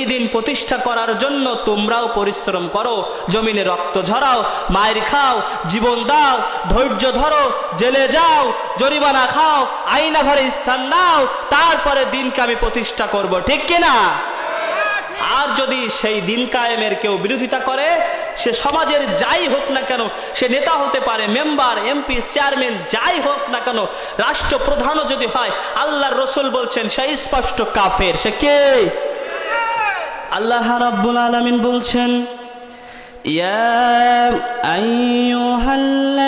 এই দিন প্রতিষ্ঠা করার জন্য তোমরাও পরিশ্রম করো, জমিনে রক্ত ঝরাও, মায়ের খাও, জীবন দাও, ধৈর্য ধরো, জেলে যাও, জরিমানা খাও, আইনা ঘরে স্থান নাও, তারপরে দিনকে আমি প্রতিষ্ঠা করব, ঠিক কিনা? আর যদি সেই দিন কায়েমের কেউ বিরোধিতা করে, সে সমাজের যাই হোক না কেন, সে নেতা হতে পারে, মেম্বার, এমপি, চেয়ারম্যান, যাই হোক না কেন, রাষ্ট্রপ্রধানও যদি হয়, আল্লাহর রাসূল বলছেন সে স্পষ্ট কাফের। সে কে? আল্লাহ রাব্বুল আলামিন বলছেন, ইয়া আইয়ুহাল্লাযীনা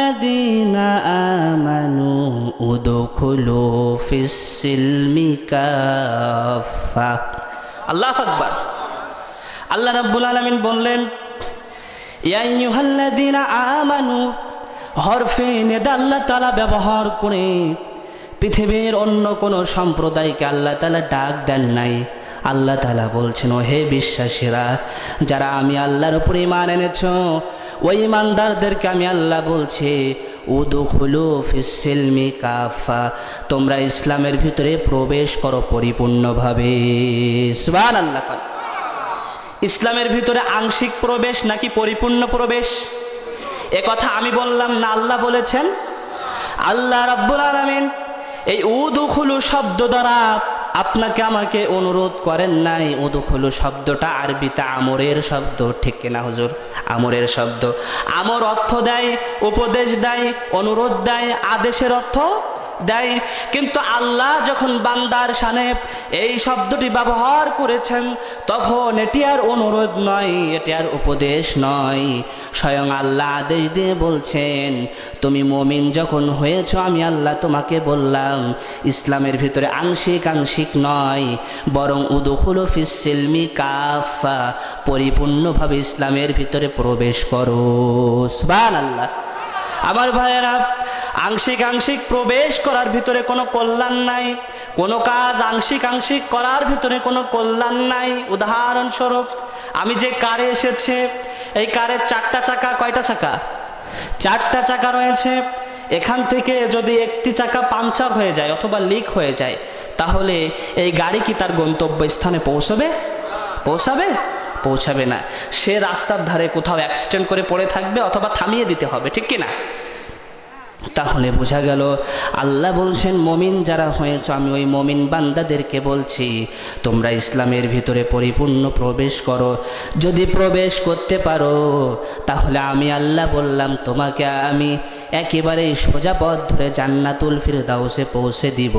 আমানু উদখুলু ফিস-সিলমি কাফা। আল্লাহু আকবার। আল্লাহ রাব্বুল আলামিন বললেন, ইয়া আইয়ুহাল্লাযীনা আমানু, হরফে নিদা আল্লাহ তাআলা ব্যবহার করে পৃথিবীর অন্য কোনো সম্প্রদায়কে আল্লাহ তাআলা ডাক দেন নাই। আল্লাহ তাআলা বলছেন, ও হে বিশ্বাসীরা, যারা আমি আল্লাহর উপর ঈমান এনেছ, ওই ঈমানদারদেরকে আমি আল্লাহ বলছি, উদখুলু ফিস-সিলমি কাফা, তোমরা ইসলামের ভিতরে প্রবেশ করো পরিপূর্ণভাবে। সুবহানাল্লাহ। ইসলামের ভিতরে আংশিক প্রবেশ নাকি পরিপূর্ণ প্রবেশ? এ কথা আমি বললাম না, আল্লাহ বলেছেন। আল্লাহ রাব্বুল আলামিন এই উদখুলু শব্দ দ্বারা আপনাকে আমাকে অনুরোধ করেন নাই। উদখুলু শব্দটা আরবিতে আমরের শব্দ, ঠিক কিনা হুজুর? আমরের শব্দ। আমর অর্থ দেয় উপদেশ দেয়, অনুরোধ দেয়, আদেশের অর্থ দেয়। কিন্তু আল্লাহ যখন বান্দার শানে এই শব্দটি ব্যবহার করেছেন, তখন এটি আর অনুরোধ নয়, এটি আর উপদেশ নয়, স্বয়ং আল্লাহ আদেশ দিয়ে বলছেন, তুমি মুমিন যখন হয়েছ, আমি আল্লাহ তোমাকে বললাম ইসলামের ভিতরে আংশিক আংশিক নয়, বরং উদখুলু ফিস-সিলমি কাফা, পরিপূর্ণভাবে ইসলামের ভিতরে প্রবেশ করো। সুবহানাল্লাহ। আমার ভাইয়েরা, আংশিক আংশিক প্রবেশ করার ভিতরে কোনো কল্যাণ নাই, কোনো কাজ আংশিক আংশিক করার ভিতরে কোনো কল্যাণ নাই। উদাহরণস্বরূপ, আমি যে কারে এসেছে, এই কারের চারটা চাকা, কয়টা চাকা? চারটা চাকা রয়েছে। এখান থেকে যদি একটি চাকা পাংচার হয়ে যায় অথবা লিক হয়ে যায়, তাহলে এই গাড়ি কি তার গন্তব্য স্থানে পৌঁছবে? পৌঁছাবে না। সে রাস্তার ধারে কোথাও অ্যাক্সিডেন্ট করে পড়ে থাকবে অথবা থামিয়ে দিতে হবে, ঠিক কিনা? তাহলে বোঝা গেল আল্লাহ বলছেন, মুমিন যারা হয়েছ, আমি ওই মুমিন বান্দাদেরকে বলছি, তোমরা ইসলামের ভিতরে পরিপূর্ণ প্রবেশ করো। যদি প্রবেশ করতে পারো, তাহলে আমি আল্লাহ বললাম তোমাকে আমি একেবারে সোজা পথ ধরে জান্নাতুল ফিরদাউসে পৌঁছে দিব।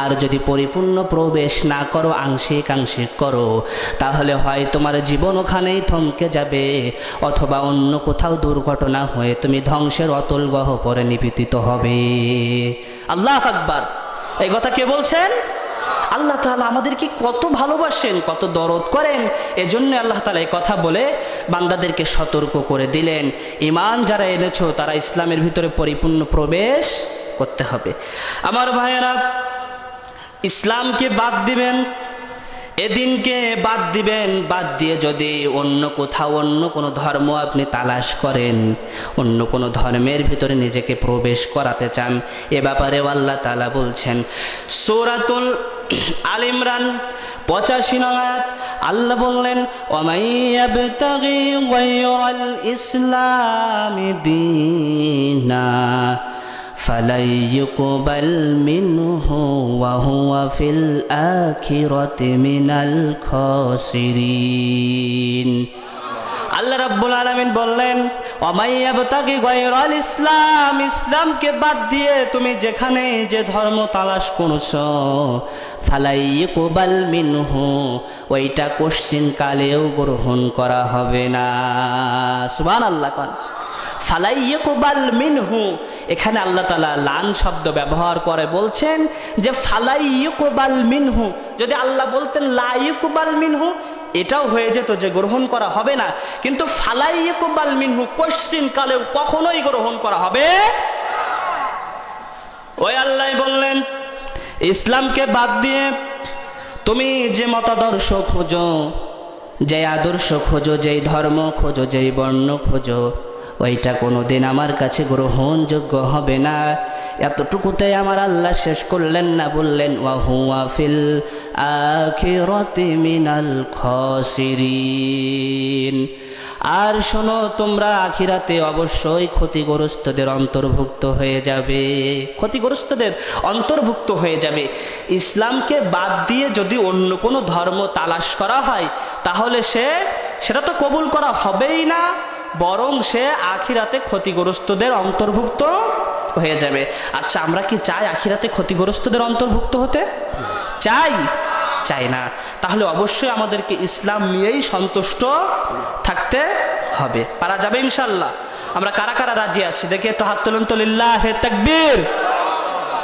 আর যদি পরিপূর্ণ প্রবেশ না করো, আংশিক আংশিক করো, তাহলে হয় তোমার জীবন ওখানেই থমকে যাবে, অথবা অন্য কোথাও দুর্ঘটনা হয়ে তুমি ধ্বংসের অতল গহ্বরে নিপতিত হবে। আল্লাহু আকবার। এই কথা কে বলছেন? আল্লাহ তাআলা আমাদেরকে কত ভালোবাসেন, কত দরদ করেন। এজন্য আল্লাহ তাআলা এই কথা বলে বান্দাদেরকে সতর্ক করে দিলেন, ঈমান যারা এনেছো তারা ইসলামের ভিতরে পরিপূর্ণ প্রবেশ করতে হবে। আমার ভাইয়েরা, ইসলামকে বাদ দিবেন, এদিনকে বাদ দিবেন, বাদ দিয়ে যদি অন্য কোথাও অন্য কোনো ধর্ম আপনি তালাশ করেন, অন্য কোনো ধর্মের ভিতরে নিজেকে প্রবেশ করাতে চান, এ ব্যাপারেও আল্লাহ তাআলা বলছেন। সূরাতুল আল ইমরান 85 নং আয়াত, আল্লাহ বললেন, ওয়ামান ইয়াবতাগি গায়রাল ইসলামি দীনা ফালাই ইউকবাল মিনহু ওয়া হুয়া ফিল আখিরাতি মিনাল খাসিরিন। আল্লাহ রাব্বুল আলামিন বললেন, ওয়ামান ইয়াবতাগি গায়রাল ইসলাম, ইসলামকে বাদ দিয়ে তুমি যেখানে যে ধর্ম তালাশ করছো, ফালাই ইউকবাল মিনহু, ওইটা কোশ্চিন কালেও গ্রহণ করা হবে না। সুবহানাল্লাহ। ফালাই ইউকবাল মিনহু, এখানে আল্লাহ তাআলা লান শব্দ ব্যবহার করে বলছেন যে ফালাই ইউকবাল মিনহু। যদি আল্লাহ বলতেন লা ইউকবাল মিনহু, এটাও হয়ে যেত যে গ্রহণ করা হবে না, কিন্তু ফালাই ইউকবাল মিনহু, কোশ্চিন কালেও কখনোই গ্রহণ করা হবে। ওই আল্লাহ বললেন, ইসলামকে বাদ দিয়ে তুমি যে মতাদর্শ খোঁজো, যে আদর্শ খোঁজো, যেই ধর্ম খোঁজো, যেই বর্ণ খোঁজো, ওইটা কোনোদিন আমার কাছে গ্রহণযোগ্য হবে না। এতটুকুতে আমার আল্লাহ শেষ করলেন না, বললেন ওয়া হুয়া ফিল আখিরাতি মিনাল খাসিরিন। আর শোনো, তোমরা আখিরাতে অবশ্যই ক্ষতিগ্রস্তদের অন্তর্ভুক্ত হয়ে যাবে, ক্ষতিগ্রস্তদের অন্তর্ভুক্ত হয়ে যাবে। ইসলামকে বাদ দিয়ে যদি অন্য কোনো ধর্ম তালাশ করা হয় তাহলে সেটা তো কবুল করা হবেই না, বরং সে আখিরাতে ক্ষতিগ্রস্তদের অন্তর্ভুক্ত হয়ে যাবে। আচ্ছা, আমরা কি চাই আখিরাতে ক্ষতিগ্রস্তদের অন্তর্ভুক্ত হতে? চাই না। তাহলে অবশ্যই আমাদেরকে ইসলাম নিয়েই সন্তুষ্ট থাকতে হবে। পারা যাবে ইনশাল্লাহ? আমরা কারা কারা রাজি আছি দেখি একটু হাত তুলুন তো। লিল্লাহে তাকবীর,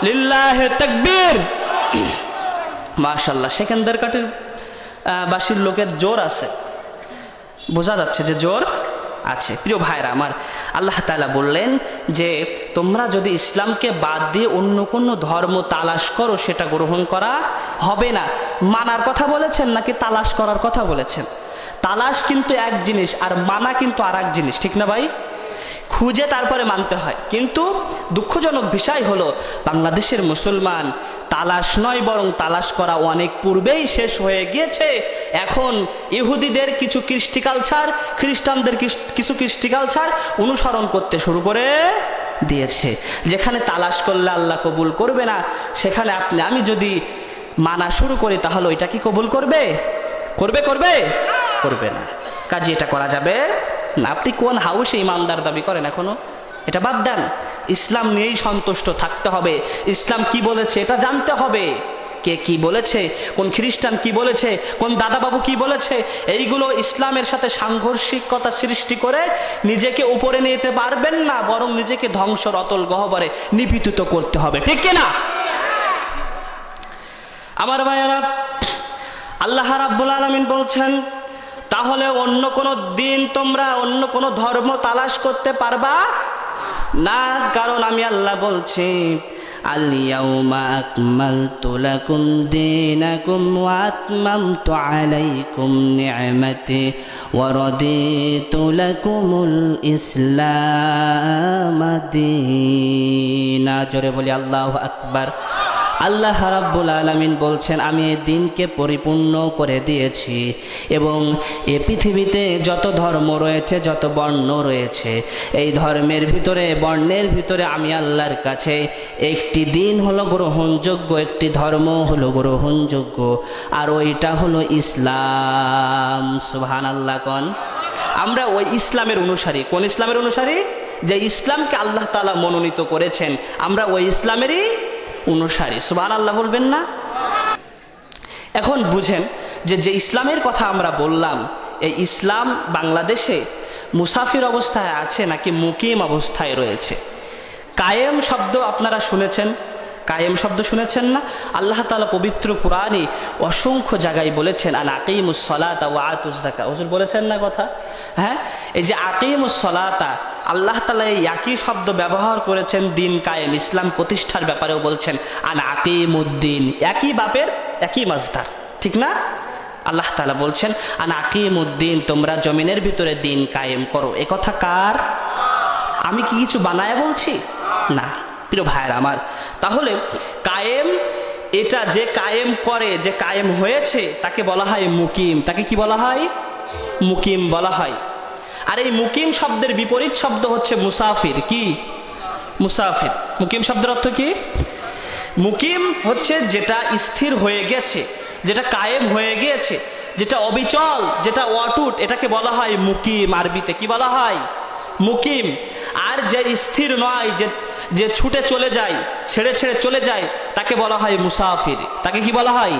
লিল্লাহে তাকবীর। মাশাআল্লাহ, সেকেন্দার কাটির বাসীর লোকের জোর আছে, বোঝা যাচ্ছে যে জোর আছে। প্রিয় ভাইরা আমার, আল্লাহ তাআলা বললেন যে তোমরা যদি ইসলামকে বাদ দিয়ে অন্য কোনো ধর্ম তালাশ করো সেটা গ্রহণ করা হবে না। মানার কথা বলেছেন নাকি তালাশ করার কথা বলেছেন? তালাশ কিন্তু এক জিনিস আর মানা কিন্তু আর এক জিনিস, ঠিক না ভাই? খুঁজে তারপরে মানতে হয়। কিন্তু দুঃখজনক বিষয় হলো বাংলাদেশের মুসলমান তালাশ নয়, বরং তালাশ করা অনেক পূর্বেই শেষ হয়ে গিয়েছে। এখন ইহুদিদের কিছু কৃষ্টি কালচার, খ্রিস্টানদের কিছু কৃষ্টি কালচার অনুসরণ করতে শুরু করে দিয়েছে। যেখানে তালাশ করলে আল্লাহ কবুল করবে না, সেখানে আপনি আমি যদি মানা শুরু করি তাহলে ওইটা কি কবুল করবে? করবে না। কাজে এটা করা যাবে না। আপনি কোন হাউসে ইমানদার দাবি করেন এখনো? এটা বাদ দেন। ইসলাম নিয়েই সন্তুষ্ট থাকতে হবে। ইসলাম কি বলেছে এটা জানতে হবে। কে কি বলেছে, কোন খ্রিস্টান কি বলেছে, কোন দাদাবাবু কি বলেছে, এইগুলো ইসলামের সাথে সাংঘর্ষিকতা সৃষ্টি করে নিজেকে উপরে নিতে পারবেন না, বরং নিজেকে ধ্বংসর অতল গহ্বরে নিপতিত করতে হবে, ঠিক কিনা? আমার ভাইয়েরা, আল্লাহ রাব্বুল আলামিন বলছেন তাহলে অন্য কোনো দিন তোমরা অন্য কোনো ধর্ম তালাশ করতে পারবা না, কারণ আমি আল্লাহ বলছি আল ইয়াউমা আকমালতু লাকুম দীনাকুম ওয়া আতমামতু আলাইকুম নি'মাতি ওয়া রাদিতু লাকুমুল ইসলাম দীনা। জোরে বলি আল্লাহু আকবার। আল্লাহ রাব্বুল আলামিন বলছেন আমি এই দিনকে পরিপূর্ণ করে দিয়েছি এবং এই পৃথিবীতে যত ধর্ম রয়েছে, যত বর্ণ রয়েছে, এই ধর্মের ভিতরে, বর্ণের ভিতরে আমি আল্লাহর কাছে একটি দিন হলো গ্রহণযোগ্য, একটি ধর্ম হলো গ্রহণযোগ্য, আর ওইটা হলো ইসলাম। সুবহানাল্লাহ কোন? আমরা ওই ইসলামের অনুসারী। কোন ইসলামের অনুসারী? যে ইসলামকে আল্লাহ তাআলা মনোনীত করেছেন, আমরা ওই ইসলামেরই অনুসারী। সুবহানাল্লাহ বলবেন না? এখন বুঝেন যে ইসলামের কথা আমরা বললাম, এই ইসলাম বাংলাদেশে মুসাফির অবস্থায় আছে নাকি মুকিম অবস্থায় রয়েছে? কায়েম শব্দ আপনারা শুনেছেন, কায়েম শব্দ শুনেছেন না? আল্লাহ তাআলা পবিত্র কুরআনে অসংখ্য জায়গায় বলেছেন আন আকিমুস সালাতা ওয়া আতুজ যাকাত। হুজুর বলেছেন না কথা? হ্যাঁ, এই যে আকিমুস সালাতা, আল্লাহ তাআলা এই একই শব্দ ব্যবহার করেছেন দিন কায়েম, ইসলাম প্রতিষ্ঠার ব্যাপারেও বলছেন আন আকিমুদ্দিন। একই বাপের একই মাজদার, ঠিক না? আল্লাহ তাআলা বলছেন আন আকিমুদ্দিন, তোমরা জমিনের ভিতরে দিন কায়েম করো। এ কথা কার? আমি কি কিছু বানায় বলছি? না। প্রিয় ভাইয়েরা আমার, তাহলে কায়েম, এটা যে কায়েম করে, যে কায়েম হয়েছে, তাকে বলা হয় মুকিম। তাকে কি বলা হয়? মুকিম বলা হয়। আর এই মুকিম শব্দের বিপরীত শব্দ হচ্ছে মুসাফির। কি? মুসাফির। মুকিম শব্দের অর্থ কি? মুকিম হচ্ছে যেটা স্থির হয়ে গেছে, যেটা কায়েম হয়ে গিয়েছে, যেটা অবিচল, যেটা অটুট, এটাকে বলা হয় মুকিম। আরবিতে কি বলা হয়? মুকিম। আর যে স্থির নয়, যে ছুটে চলে যায়, ছেড়ে ছেড়ে চলে যায়, তাকে বলা হয় মুসাফির। তাকে কি বলা হয়?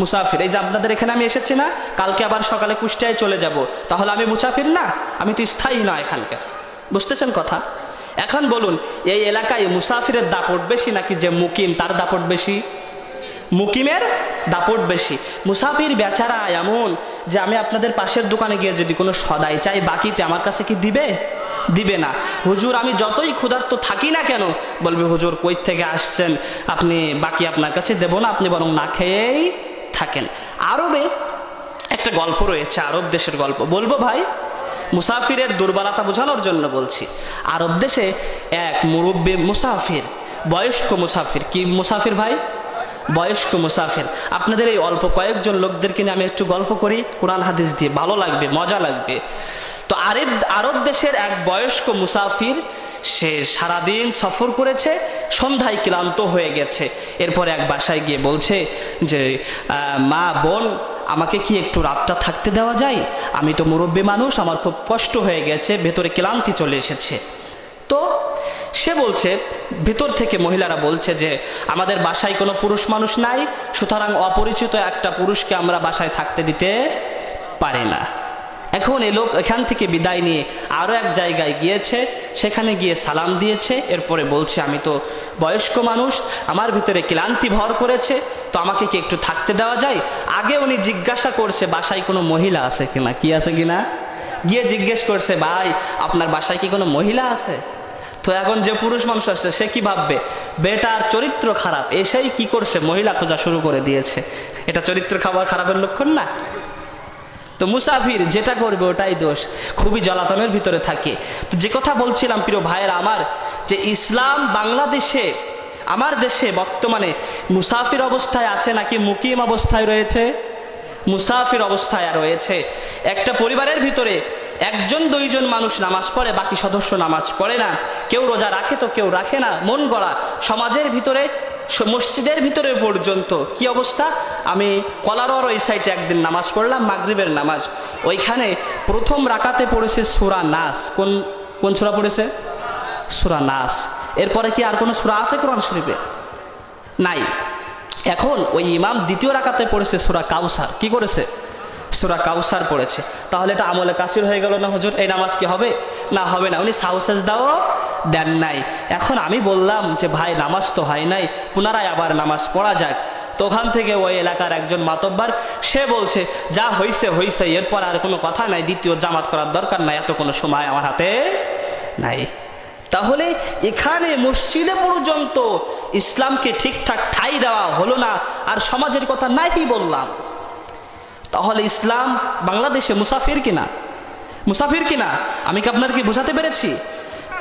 মুসাফির। এই যে আপনাদের এখানে আমি এসেছি না, কালকে আবার সকালে কুষ্টিয়ায় চলে যাব, তাহলে আমি মুসাফির না? আমি তো স্থায়ী না এখানকার। বুঝতেছেন কথা? এখন বলুন, এই এলাকায় মুসাফিরের দাপট বেশি নাকি যে মুকিম তার দাপট বেশি? মুকিমের দাপট বেশি। মুসাফির বেচারা এমন যে আমি আপনাদের পাশের দোকানে গিয়ে যদি কোনো সদাই চাই বাকিতে, আমার কাছে কি দিবে না। হুজুর আমি যতই ক্ষুধার্ত থাকি না কেন, বলবে হুজুর কই থেকে আসছেন, আপনি বাকি আপনার কাছে দেব না, আপনি বরং না খেয়েই থাকেন। আরবে একটা গল্প রয়েছে, আরব দেশের গল্প বলবো ভাই, মুসাফিরের দুর্বলতা বোঝানোর জন্য বলছি। আরব দেশে এক মুরব্বী মুসাফির বয়স্ক মুসাফির। কি মুসাফির ভাই? বয়স্ক মুসাফির। আপনাদের এই অল্প কয়েকজন লোকদেরকে নিয়ে আমি একটু গল্প করি কোরআন হাদিস দিয়ে, ভালো লাগবে, মজা লাগবে। তো আরব দেশের এক বয়স্ক মুসাফির, সে সারাদিন সফর করেছে, সন্ধ্যায় ক্লান্ত হয়ে গেছে। এরপরে এক বাসায় গিয়ে বলছে যে মা, বোন, আমাকে কি একটু রাতটা থাকতে দেওয়া যায়? আমি তো মুরব্বী মানুষ, আমার খুব কষ্ট হয়ে গেছে, ভেতরে ক্লান্তি চলে এসেছে। তো সে বলছে, ভেতর থেকে মহিলারা বলছে যে আমাদের বাসায় কোনো পুরুষ মানুষ নাই, সুতরাং অপরিচিত একটা পুরুষকে আমরা বাসায় থাকতে দিতে পারি না। এখন এ লোক এখান থেকে বিদায় নিয়ে আরও এক জায়গায় গিয়েছে, সেখানে গিয়ে সালাম দিয়েছে। এরপরে বলছে আমি তো বয়স্ক মানুষ, আমার ভিতরে ক্লান্তি ভর করেছে, তো আমাকে কি একটু থাকতে দেওয়া যায়? আগে উনি জিজ্ঞাসা করছে বাসায় কোনো মহিলা আছে কিনা, কি আছে কিনা, গিয়ে জিজ্ঞেস করছে ভাই আপনার বাসায় কি কোনো মহিলা আছে? তো এখন যে পুরুষ মানুষ আসছে সে কি ভাববে, বেটার চরিত্র খারাপ, এসেই কি করছে, মহিলা খোঁজা শুরু করে দিয়েছে। এটা চরিত্র খারাপের লক্ষণ না? তো মুসাফির যেটা করবে ওটাই দোষ, খুবই জ্বালাতনের ভিতরে থাকে। তো যে কথা বলছিলাম প্রিয় ভাইয়েরা আমার, যে ইসলাম বাংলাদেশে, আমার দেশে বর্তমানে মুসাফির অবস্থায় আছে নাকি মুকিম অবস্থায় রয়েছে? মুসাফির অবস্থায় রয়েছে। একটা পরিবারের ভিতরে একজন দুইজন মানুষ নামাজ পড়ে, বাকি সদস্য নামাজ পড়ে না। কেউ রোজা রাখে তো কেউ রাখে না, মন গড়া। সমাজের ভিতরে, মসজিদের ভিতরে পর্যন্ত কি অবস্থা? আমি কলারর ওই সাইডে একদিন নামাজ পড়লাম, মাগরিবের নামাজ। ওইখানে প্রথম রাকাতে পড়েছে সূরা নাস। কোন সূরা পড়েছে? সূরা নাস। এরপরে কি আর কোনো সূরা আছে কোরআন শরীফে? নাই। এখন ওই ইমাম দ্বিতীয় রাকাতে পড়েছে সূরা কাউসার। কি করেছে? সূরা কাউসার পড়েছে। তাহলে এটা আমলে কাসির হয়ে গেল না হুজুর? এই নামাজ কি হবে? না, হবে না। উনি সাজদাও দেন নাই। এখন আমি বললাম যে ভাই নামাজ তো হয় নাই, পুনরায় আবার নামাজ পড়া যাক। তো ওখান থেকে ওই এলাকার একজন মাতব্বার, সে বলছে যা হইছে হইছে, এরপর আর কোনো কথা নাই, দ্বিতীয় জামাত করার দরকার নাই, এত কোনো সময় আমার হাতে নাই। তাহলে এখানে মসজিদে পর্যন্ত ইসলামকে ঠিকঠাক ঠাঁই দেওয়া হলো না, আর সমাজের কথা নাই বললাম। তাহলে ইসলাম বাংলাদেশে মুসাফির কিনা? মুসাফির কিনা? আমি কি আপনাদেরকে বোঝাতে পেরেছি?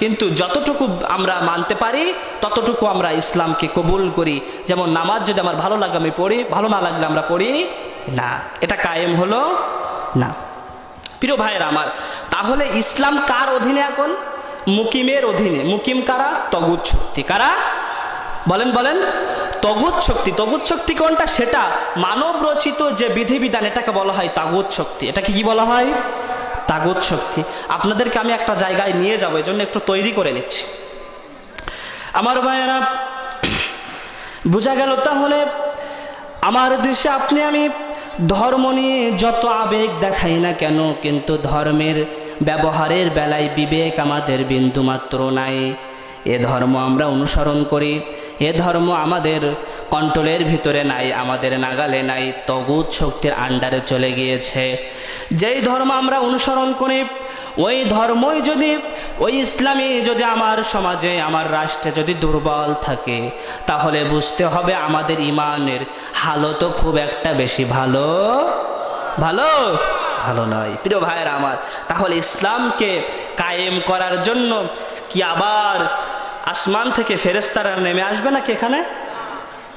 কিন্তু যতটুকু আমরা মানতে পারি ততটুকু আমরা ইসলামকে কবুল করি। যেমন নামাজ যদি আমার ভালো লাগে আমি পড়ি, ভালো না লাগলে আমরা পড়ি না, এটা কায়েম হলো না। প্রিয় ভাইয়েরা আমার, তাহলে ইসলাম কার অধীনে এখন? মুকিমের অধীনে। মুকিম কারা? তগুত শক্তি। কারা? বলেন বলেন। তগুত শক্তি। তগুত শক্তি কোনটা? সেটা মানব রচিত যে বিধিবিধান, এটাকে বলা হয় তাগুত শক্তি। এটাকে কি বলা হয়? তাগুত শক্তি। আপনাদেরকে আমি একটা জায়গায় নিয়ে যাবো, এই জন্য একটু তৈরি করে নিচ্ছি। আমার ভাইয়েরা, বোঝা গেল তাহলে আমার দেশে আপনি আমি ধর্ম নিয়ে যত আবেগ দেখাই না কেন, কিন্তু ধর্মের ব্যবহারের বেলায় বিবেক আমাদের বিন্দুমাত্র নাই। এ ধর্ম আমরা অনুসরণ করি, এ ধর্ম আমাদের কন্ট্রোলের ভিতরে নাই, আমাদের নাগালে নাই, তগুত শক্তির আন্ডারে চলে গিয়েছে। যেই ধর্ম আমরা অনুসরণ করি, ওই ধর্মই যদি, ওই ইসলামী যদি আমার সমাজে, আমার রাষ্ট্রে যদি দুর্বল থাকে, তাহলে বুঝতে হবে আমাদের ইমানের হালত খুব একটা বেশি ভালো নয়। প্রিয় ভাইয়েরা আমার, তাহলে ইসলামকে কায়েম করার জন্য কি আবার আসমান থেকে ফেরেশতারা নেমে আসবে নাকি এখানে?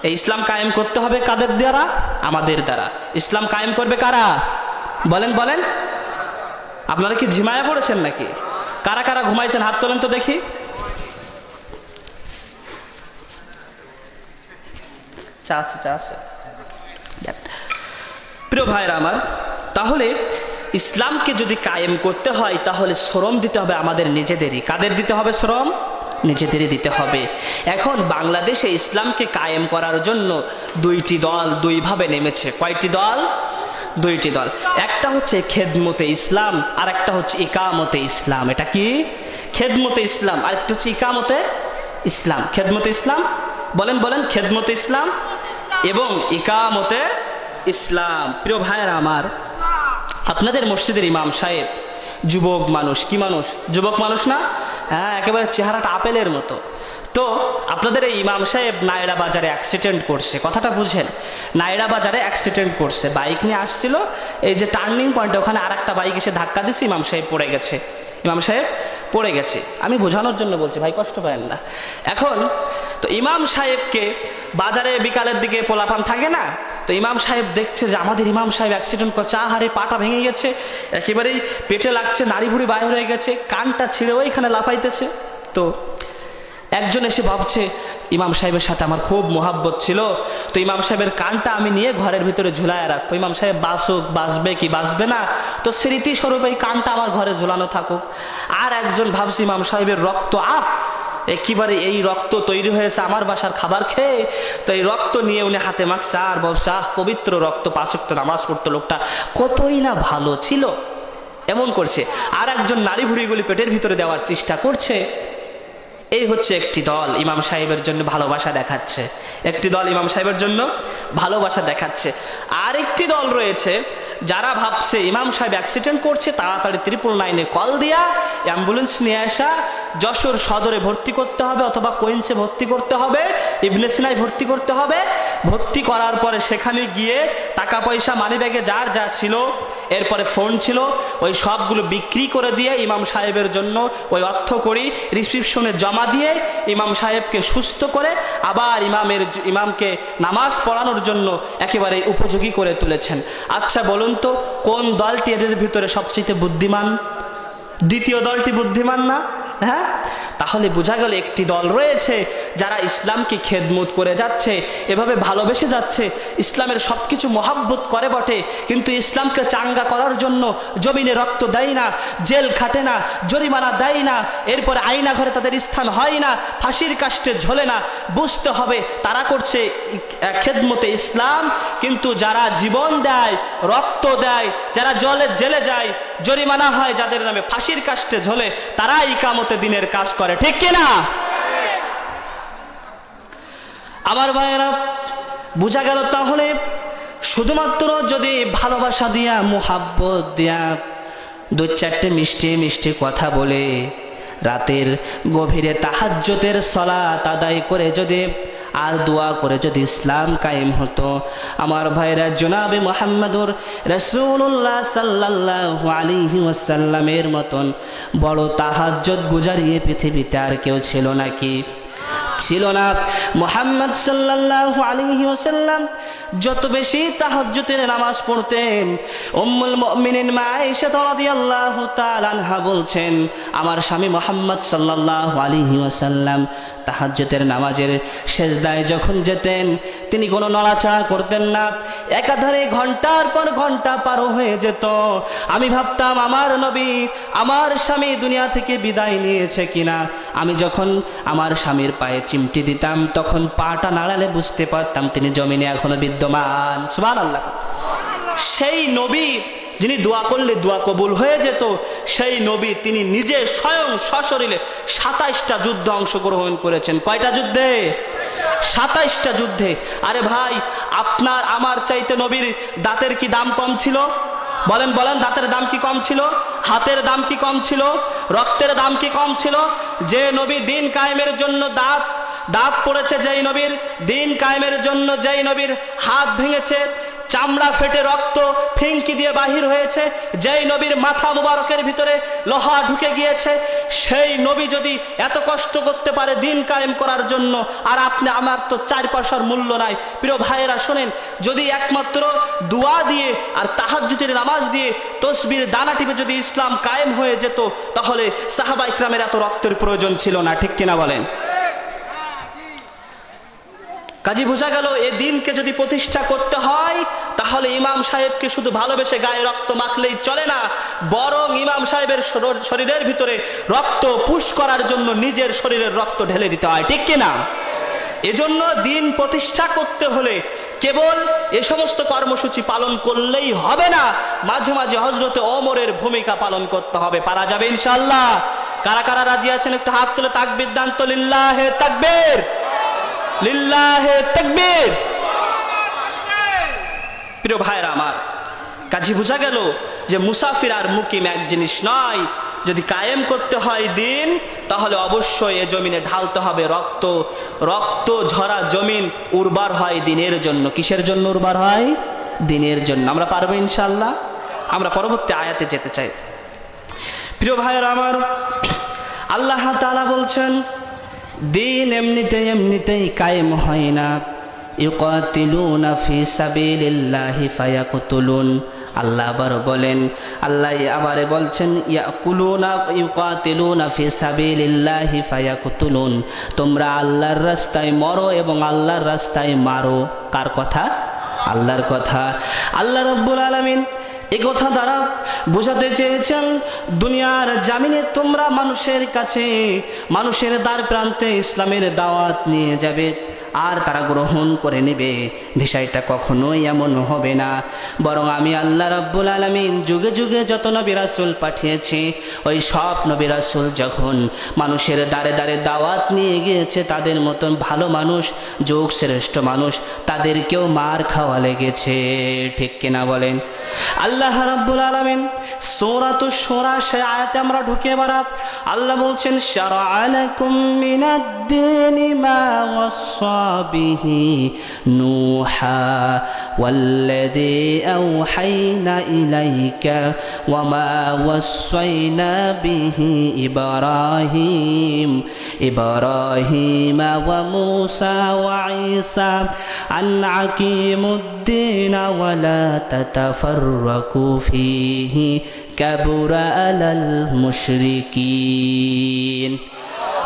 এই ইসলাম কায়েম করতে হবে কাদের দ্বারা? আমাদের দ্বারা। ইসলাম কায়েম করবে কারা? বলেন বলেন। আপনারা কি ঝিমায়া পড়েছেন নাকি? কারা কারা ঘুমাইছেন হাত তোলেন তো দেখি। চা আছে। প্রিয় ভাইরা আমার, তাহলে ইসলামকে যদি কায়েম করতে হয় তাহলে শ্রম দিতে হবে আমাদের নিজেদেরই। কাদের দিতে হবে শ্রম? নিজেদেরই দিতে হবে। এখন বাংলাদেশে ইসলামকে কায়েম করার জন্য দুইটি দল দুইভাবে নেমেছে। কয়টি দল? দুইটি দল। একটা হচ্ছে খেদমতে ইসলাম, আর একটা হচ্ছে ইকামতে ইসলাম। এটা কি? খেদমতে ইসলাম, আর একটা হচ্ছে ইকামতে ইসলাম। খেদমতে ইসলাম, বলেন বলেন। খেদমতে ইসলাম এবং ইকামতে ইসলাম। প্রিয় ভাইয়েরা আমার, আপনাদের মসজিদের ইমাম সাহেব যুবক মানুষ। কি মানুষ? যুবক মানুষ না? হ্যাঁ, একেবারে চেহারাটা আপেলের মতো। তো আপনাদের এই ইমাম সাহেব নায়রা বাজারে অ্যাক্সিডেন্ট করছে। কথাটা বুঝেন, নায়রা বাজারে অ্যাক্সিডেন্ট করছে। বাইক নিয়ে আসছিল, এই যে টার্নিং পয়েন্টে ওখানে আর একটা বাইক এসে ধাক্কা দিচ্ছে, ইমাম সাহেব পড়ে গেছে। ইমাম সাহেব পড়ে গেছে। আমি বোঝানোর জন্য বলছি, ভাই কষ্ট পাবেন না। এখন তো ইমাম সাহেবকে বাজারে বিকালের দিকে পোলাপান থাকে না, তো ইমাম সাহেব দেখছে যে আমাদের ইমাম সাহেব অ্যাক্সিডেন্ট করছে, আহারে পাটা ভেঙে গেছে, একেবারেই পেটে লাগছে, নাড়ি ভুড়ি বাইরে হয়ে গেছে, কানটা ছিঁড়ে ওইখানে লাফাইতেছে। তো একজন এসে ভাবছে ইমাম সাহেবের সাথে আমার খুব মোহাব্বত ছিল, তো ইমাম সাহেবের কানটা আমি নিয়ে ঘরের ভিতরে ঝুলায় রাখবো, ইমাম সাহেব বাঁচুক, বাঁচবে কি বাঁচবে না, তো স্মৃতিস্বরূপ এই কানটা আমার ঘরে ঝুলানো থাকুক। আর একজন ভাবছে ইমাম সাহেবের রক্ত একেবারে এই রক্ত তৈরি হয়েছে আমার বাসার খাবার খেয়ে, তো এই রক্ত নিয়ে উনি হাতে মাখছে আর বলছে পবিত্র রক্ত, 5 ওয়াক্ত নামাজ পড়তো, লোকটা কতই না ভালো ছিল, এমন করছে। আর একজন নাড়ি ভুড়িগুলি পেটের ভিতরে দেওয়ার চেষ্টা করছে। এই হচ্ছে একটি দল ইমাম সাহেবের জন্য ভালোবাসা দেখাচ্ছে, একটি দল ইমাম সাহেবের জন্য ভালোবাসা দেখাচ্ছে। আর একটি দল রয়েছে যারা ভাবছে ইমাম সাহেব অ্যাক্সিডেন্ট করছে, তাড়াতাড়ি 999-এ কল দিয়া অ্যাম্বুলেন্স নিয়ে আসা, যশোর সদরে ভর্তি করতে হবে অথবা কোয়েন্সে ভর্তি করতে হবে, ইবনে সিনায় ভর্তি করতে হবে। ভর্তি করার পরে সেখানে গিয়ে টাকা পয়সা মানিব্যাগে যার যা ছিল, এরপরে ফোন ছিল, ওই সবগুলো বিক্রি করে দিয়ে ইমাম সাহেবের জন্য ওই অর্থ করি রিসিপশনে জমা দিয়ে ইমাম সাহেবকে সুস্থ করে আবার ইমামকে নামাজ পড়ানোর জন্য একেবারে উপযোগী করে তুলেছেন। আচ্ছা বলুন তো, কোন দলটি এদের ভিতরে সবচেয়ে বুদ্ধিমান? দ্বিতীয় দলটি বুদ্ধিমান না? হ্যাঁ, তাহলে বোঝা গেল একটি দল রয়েছে যারা ইসলামকে খেদমত করে যাচ্ছে, এভাবে ভালোবেসে যাচ্ছে, ইসলামের সবকিছু মহাব্বত করে বটে, কিন্তু ইসলামকে চাঙ্গা করার জন্য জমিনে রক্ত দেয় না, জেল খাটে না, জরিমানা দেয় না, এরপরে আয়না ঘরে তাদের স্থান হয় না, ফাঁসির কাস্টে ঝোলে না। বুঝতে হবে তারা করছে খেদমতে ইসলাম, কিন্তু যারা জীবন দেয়, রক্ত দেয়, যারা জেলে যায়, জরিমানা হয় যাদের নামে, ফাঁসির কাস্টে ঝোলে, তারা ইকামতে দিনের কাজ করে, ঠিক কিনা? আমার ভাইয়েরা, বোঝা গেল তাহলে শুধুমাত্র যদি ভালোবাসা দিয়া, মুহাব্বত দিয়া, 2-4টে মিষ্টি মিষ্টি কথা বলে রাতের গভীরে তাহাজ্জুদের সালাত আদায় করে যদি আর দোয়া করে যদি ইসলাম কায়েম হতো, আমার ভাইরা, জনাবে মুহাম্মদুর রাসূলুল্লাহ সাল্লাল্লাহু আলাইহি ওয়াসাল্লামের মতন বড় তাহাজ্জুদ গুজারিয়ে পৃথিবীতে আর কেউ ছিল নাকি? ছিল না। মুহাম্মদ সাল্লাল্লাহু আলাইহি ওয়াসাল্লাম যত বেশি তাহাজ্জুদের নামাজ পড়তেন, উম্মুল মুমিনিন মা আয়েশা রাদিয়াল্লাহু তাআলা আনহা বলছেন, আমার স্বামী মুহাম্মদ সাল্লাল্লাহু আলাইহি ওয়াসাল্লাম তাহাজ্জুদের নামাজের সেজদায় যখন যেতেন, তিনি কোনো নড়াচড়া করতেন না, একাধারে ঘন্টার পর ঘন্টা পার হয়ে যেত। আমি ভাবতাম আমার নবী, আমার স্বামী দুনিয়া থেকে বিদায় নিয়েছে কিনা। আমি যখন আমার স্বামীর পায়ে চিমটি দিতাম, তখন পাটা নাড়ালে বুঝতে পারতাম তিনি জমিনে এখনো বিদ্যমান। সুবহানাল্লাহ। সেই নবী যিনি দোয়া করলে দোয়া কবুল হয়ে যেত, সেই নবী তিনি নিজে স্বয়ং সশরীরে 27টা যুদ্ধে অংশগ্রহণ করেছেন। কয়টা যুদ্ধে? 27টা যুদ্ধে। আরে ভাই, আপনার আমার চাইতে নবীর দাঁতের কি দাম কম ছিল? বলেন বলেন, দাঁতের দাম কি কম ছিল? হাতের দাম কি কম ছিল? রক্তের দাম কি কম ছিল? যে নবী দিন কায়েমের জন্য দাঁত পড়েছে, যেই নবীর দিন কায়েমের জন্য যেই নবীর হাত ভেঙেছে, চামড়া ফেটে রক্ত ফিঙ্কি দিয়ে বাহির হয়েছে, যেই নবীর মাথা মুবারকের ভিতরে লোহা ঢুকে গিয়েছে, সেই নবী যদি এত কষ্ট করতে পারে দিন কায়েম করার জন্য, আর আপনি আমার তো 4 পয়সার মূল্য নাই। প্রিয় ভাইয়েরা শোনেন, যদি একমাত্র দোয়া দিয়ে আর তাহাজ্জুদের নামাজ দিয়ে তসবির দানা টিপে যদি ইসলাম কায়েম হয়ে যেত, তাহলে সাহাবা ইকরামের এত রক্তের প্রয়োজন ছিল না, ঠিক কিনা বলেন? কাজী বোঝা গেল, এ দিনকে যদি প্রতিষ্ঠা করতে হয়, তাহলে ইমাম সাহেবকে শুধু ভালোবেসে গায়ে রক্ত মাখলেই চলে না, বরং ইমাম সাহেবের শরীরের ভিতরে রক্ত পুশ করার জন্য নিজের শরীরের রক্ত ঢেলে দিতে হয়, ঠিক কিনা? এজন্য দিন প্রতিষ্ঠা করতে হলে কেবল এ সমস্ত কর্মসূচি পালন করলেই হবে না, মাঝে মাঝে হযরতে ওমরের ভূমিকা পালন করতে হবে। পারা যাবে ইনশাআল্লাহ? কারা কারা রাজি আছেন একটু হাত তুলে তাকবীর দান তো। লিল্লাহে তাকবীর, লিল্লাহে তাকবীর। প্রিয় ভাইরা আমার, কাজী বোঝা গেল যে মুসাফির আর মুকিম এক জিনিস নয়। যদি কায়েম করতে হয় দিন, তাহলে অবশ্যই এ জমিনে ঢালতে হবে রক্ত। রক্ত ঝরা জমিন উর্বর হয় দিনের জন্য। কিসের জন্য উর্বর হয়? দিনের জন্য। আমরা পারবো ইনশাআল্লাহ? আমরা পরবর্তী আয়াতে যেতে চাই। প্রিয় ভাইরা আমার, আল্লাহ তাআলা বলছেন দিন এমনিতেই কায়েম হয় না। ইউকাতিলুনা ফি সাবিলিল্লাহি ফায়াকতুলুন, আল্লাহ আবার বলেন, আল্লাহ আবার বলছেন ইউকাতিলুনা ফি সাবিলিল্লাহি ফায়াকতুলুন, তোমরা আল্লাহর রাস্তায় মরো এবং আল্লাহর রাস্তায় মারো। কার কথা? আল্লাহর কথা। আল্লাহ রাব্বুল আলামিন এই কথা দ্বারা বোঝাতে চেয়েছেন দুনিয়ার জামিনে তোমরা মানুষের কাছে, মানুষের দ্বার প্রান্তে ইসলামের দাওয়াত নিয়ে যাবে আর তারা গ্রহণ করে নেবে, বিষয়টা কখনোই এমন হবে না। বরং আমি আল্লাহ রাব্বুল আলামিন যুগে যুগে যত নবী রাসূল পাঠিয়েছি, ওই সব নবী রাসূল যখন মানুষের দ্বারে দ্বারে দাওয়াত নিয়ে গিয়েছে, তাদের মতন ভালো মানুষ, যোগ শ্রেষ্ঠ মানুষ, তাদেরকেও মার খাওয়া লেগেছে। ঠিক কিনা বলেন? আল্লাহ রাব্বুল আলামিন সূরাতুশ শূরা সেই আয়াতে আমরা ঢুকে বাড়া, আল্লাহ বলছেন শারআ লাকুম মিনাদ-দীনি মা ওয়াসা বিহি নূহা ওয়াল্লাযী আওহাইনা ইলাইকা ওয়া মা ওয়াসাইনা বিহি ইব্রাহিমা ওয়া মূসা ওয়া ঈসা আন আকিমুদ-দীন ওয়া লা তাতাফাররাকু ফীহি কাবুরা আলাল মুশরিকিন।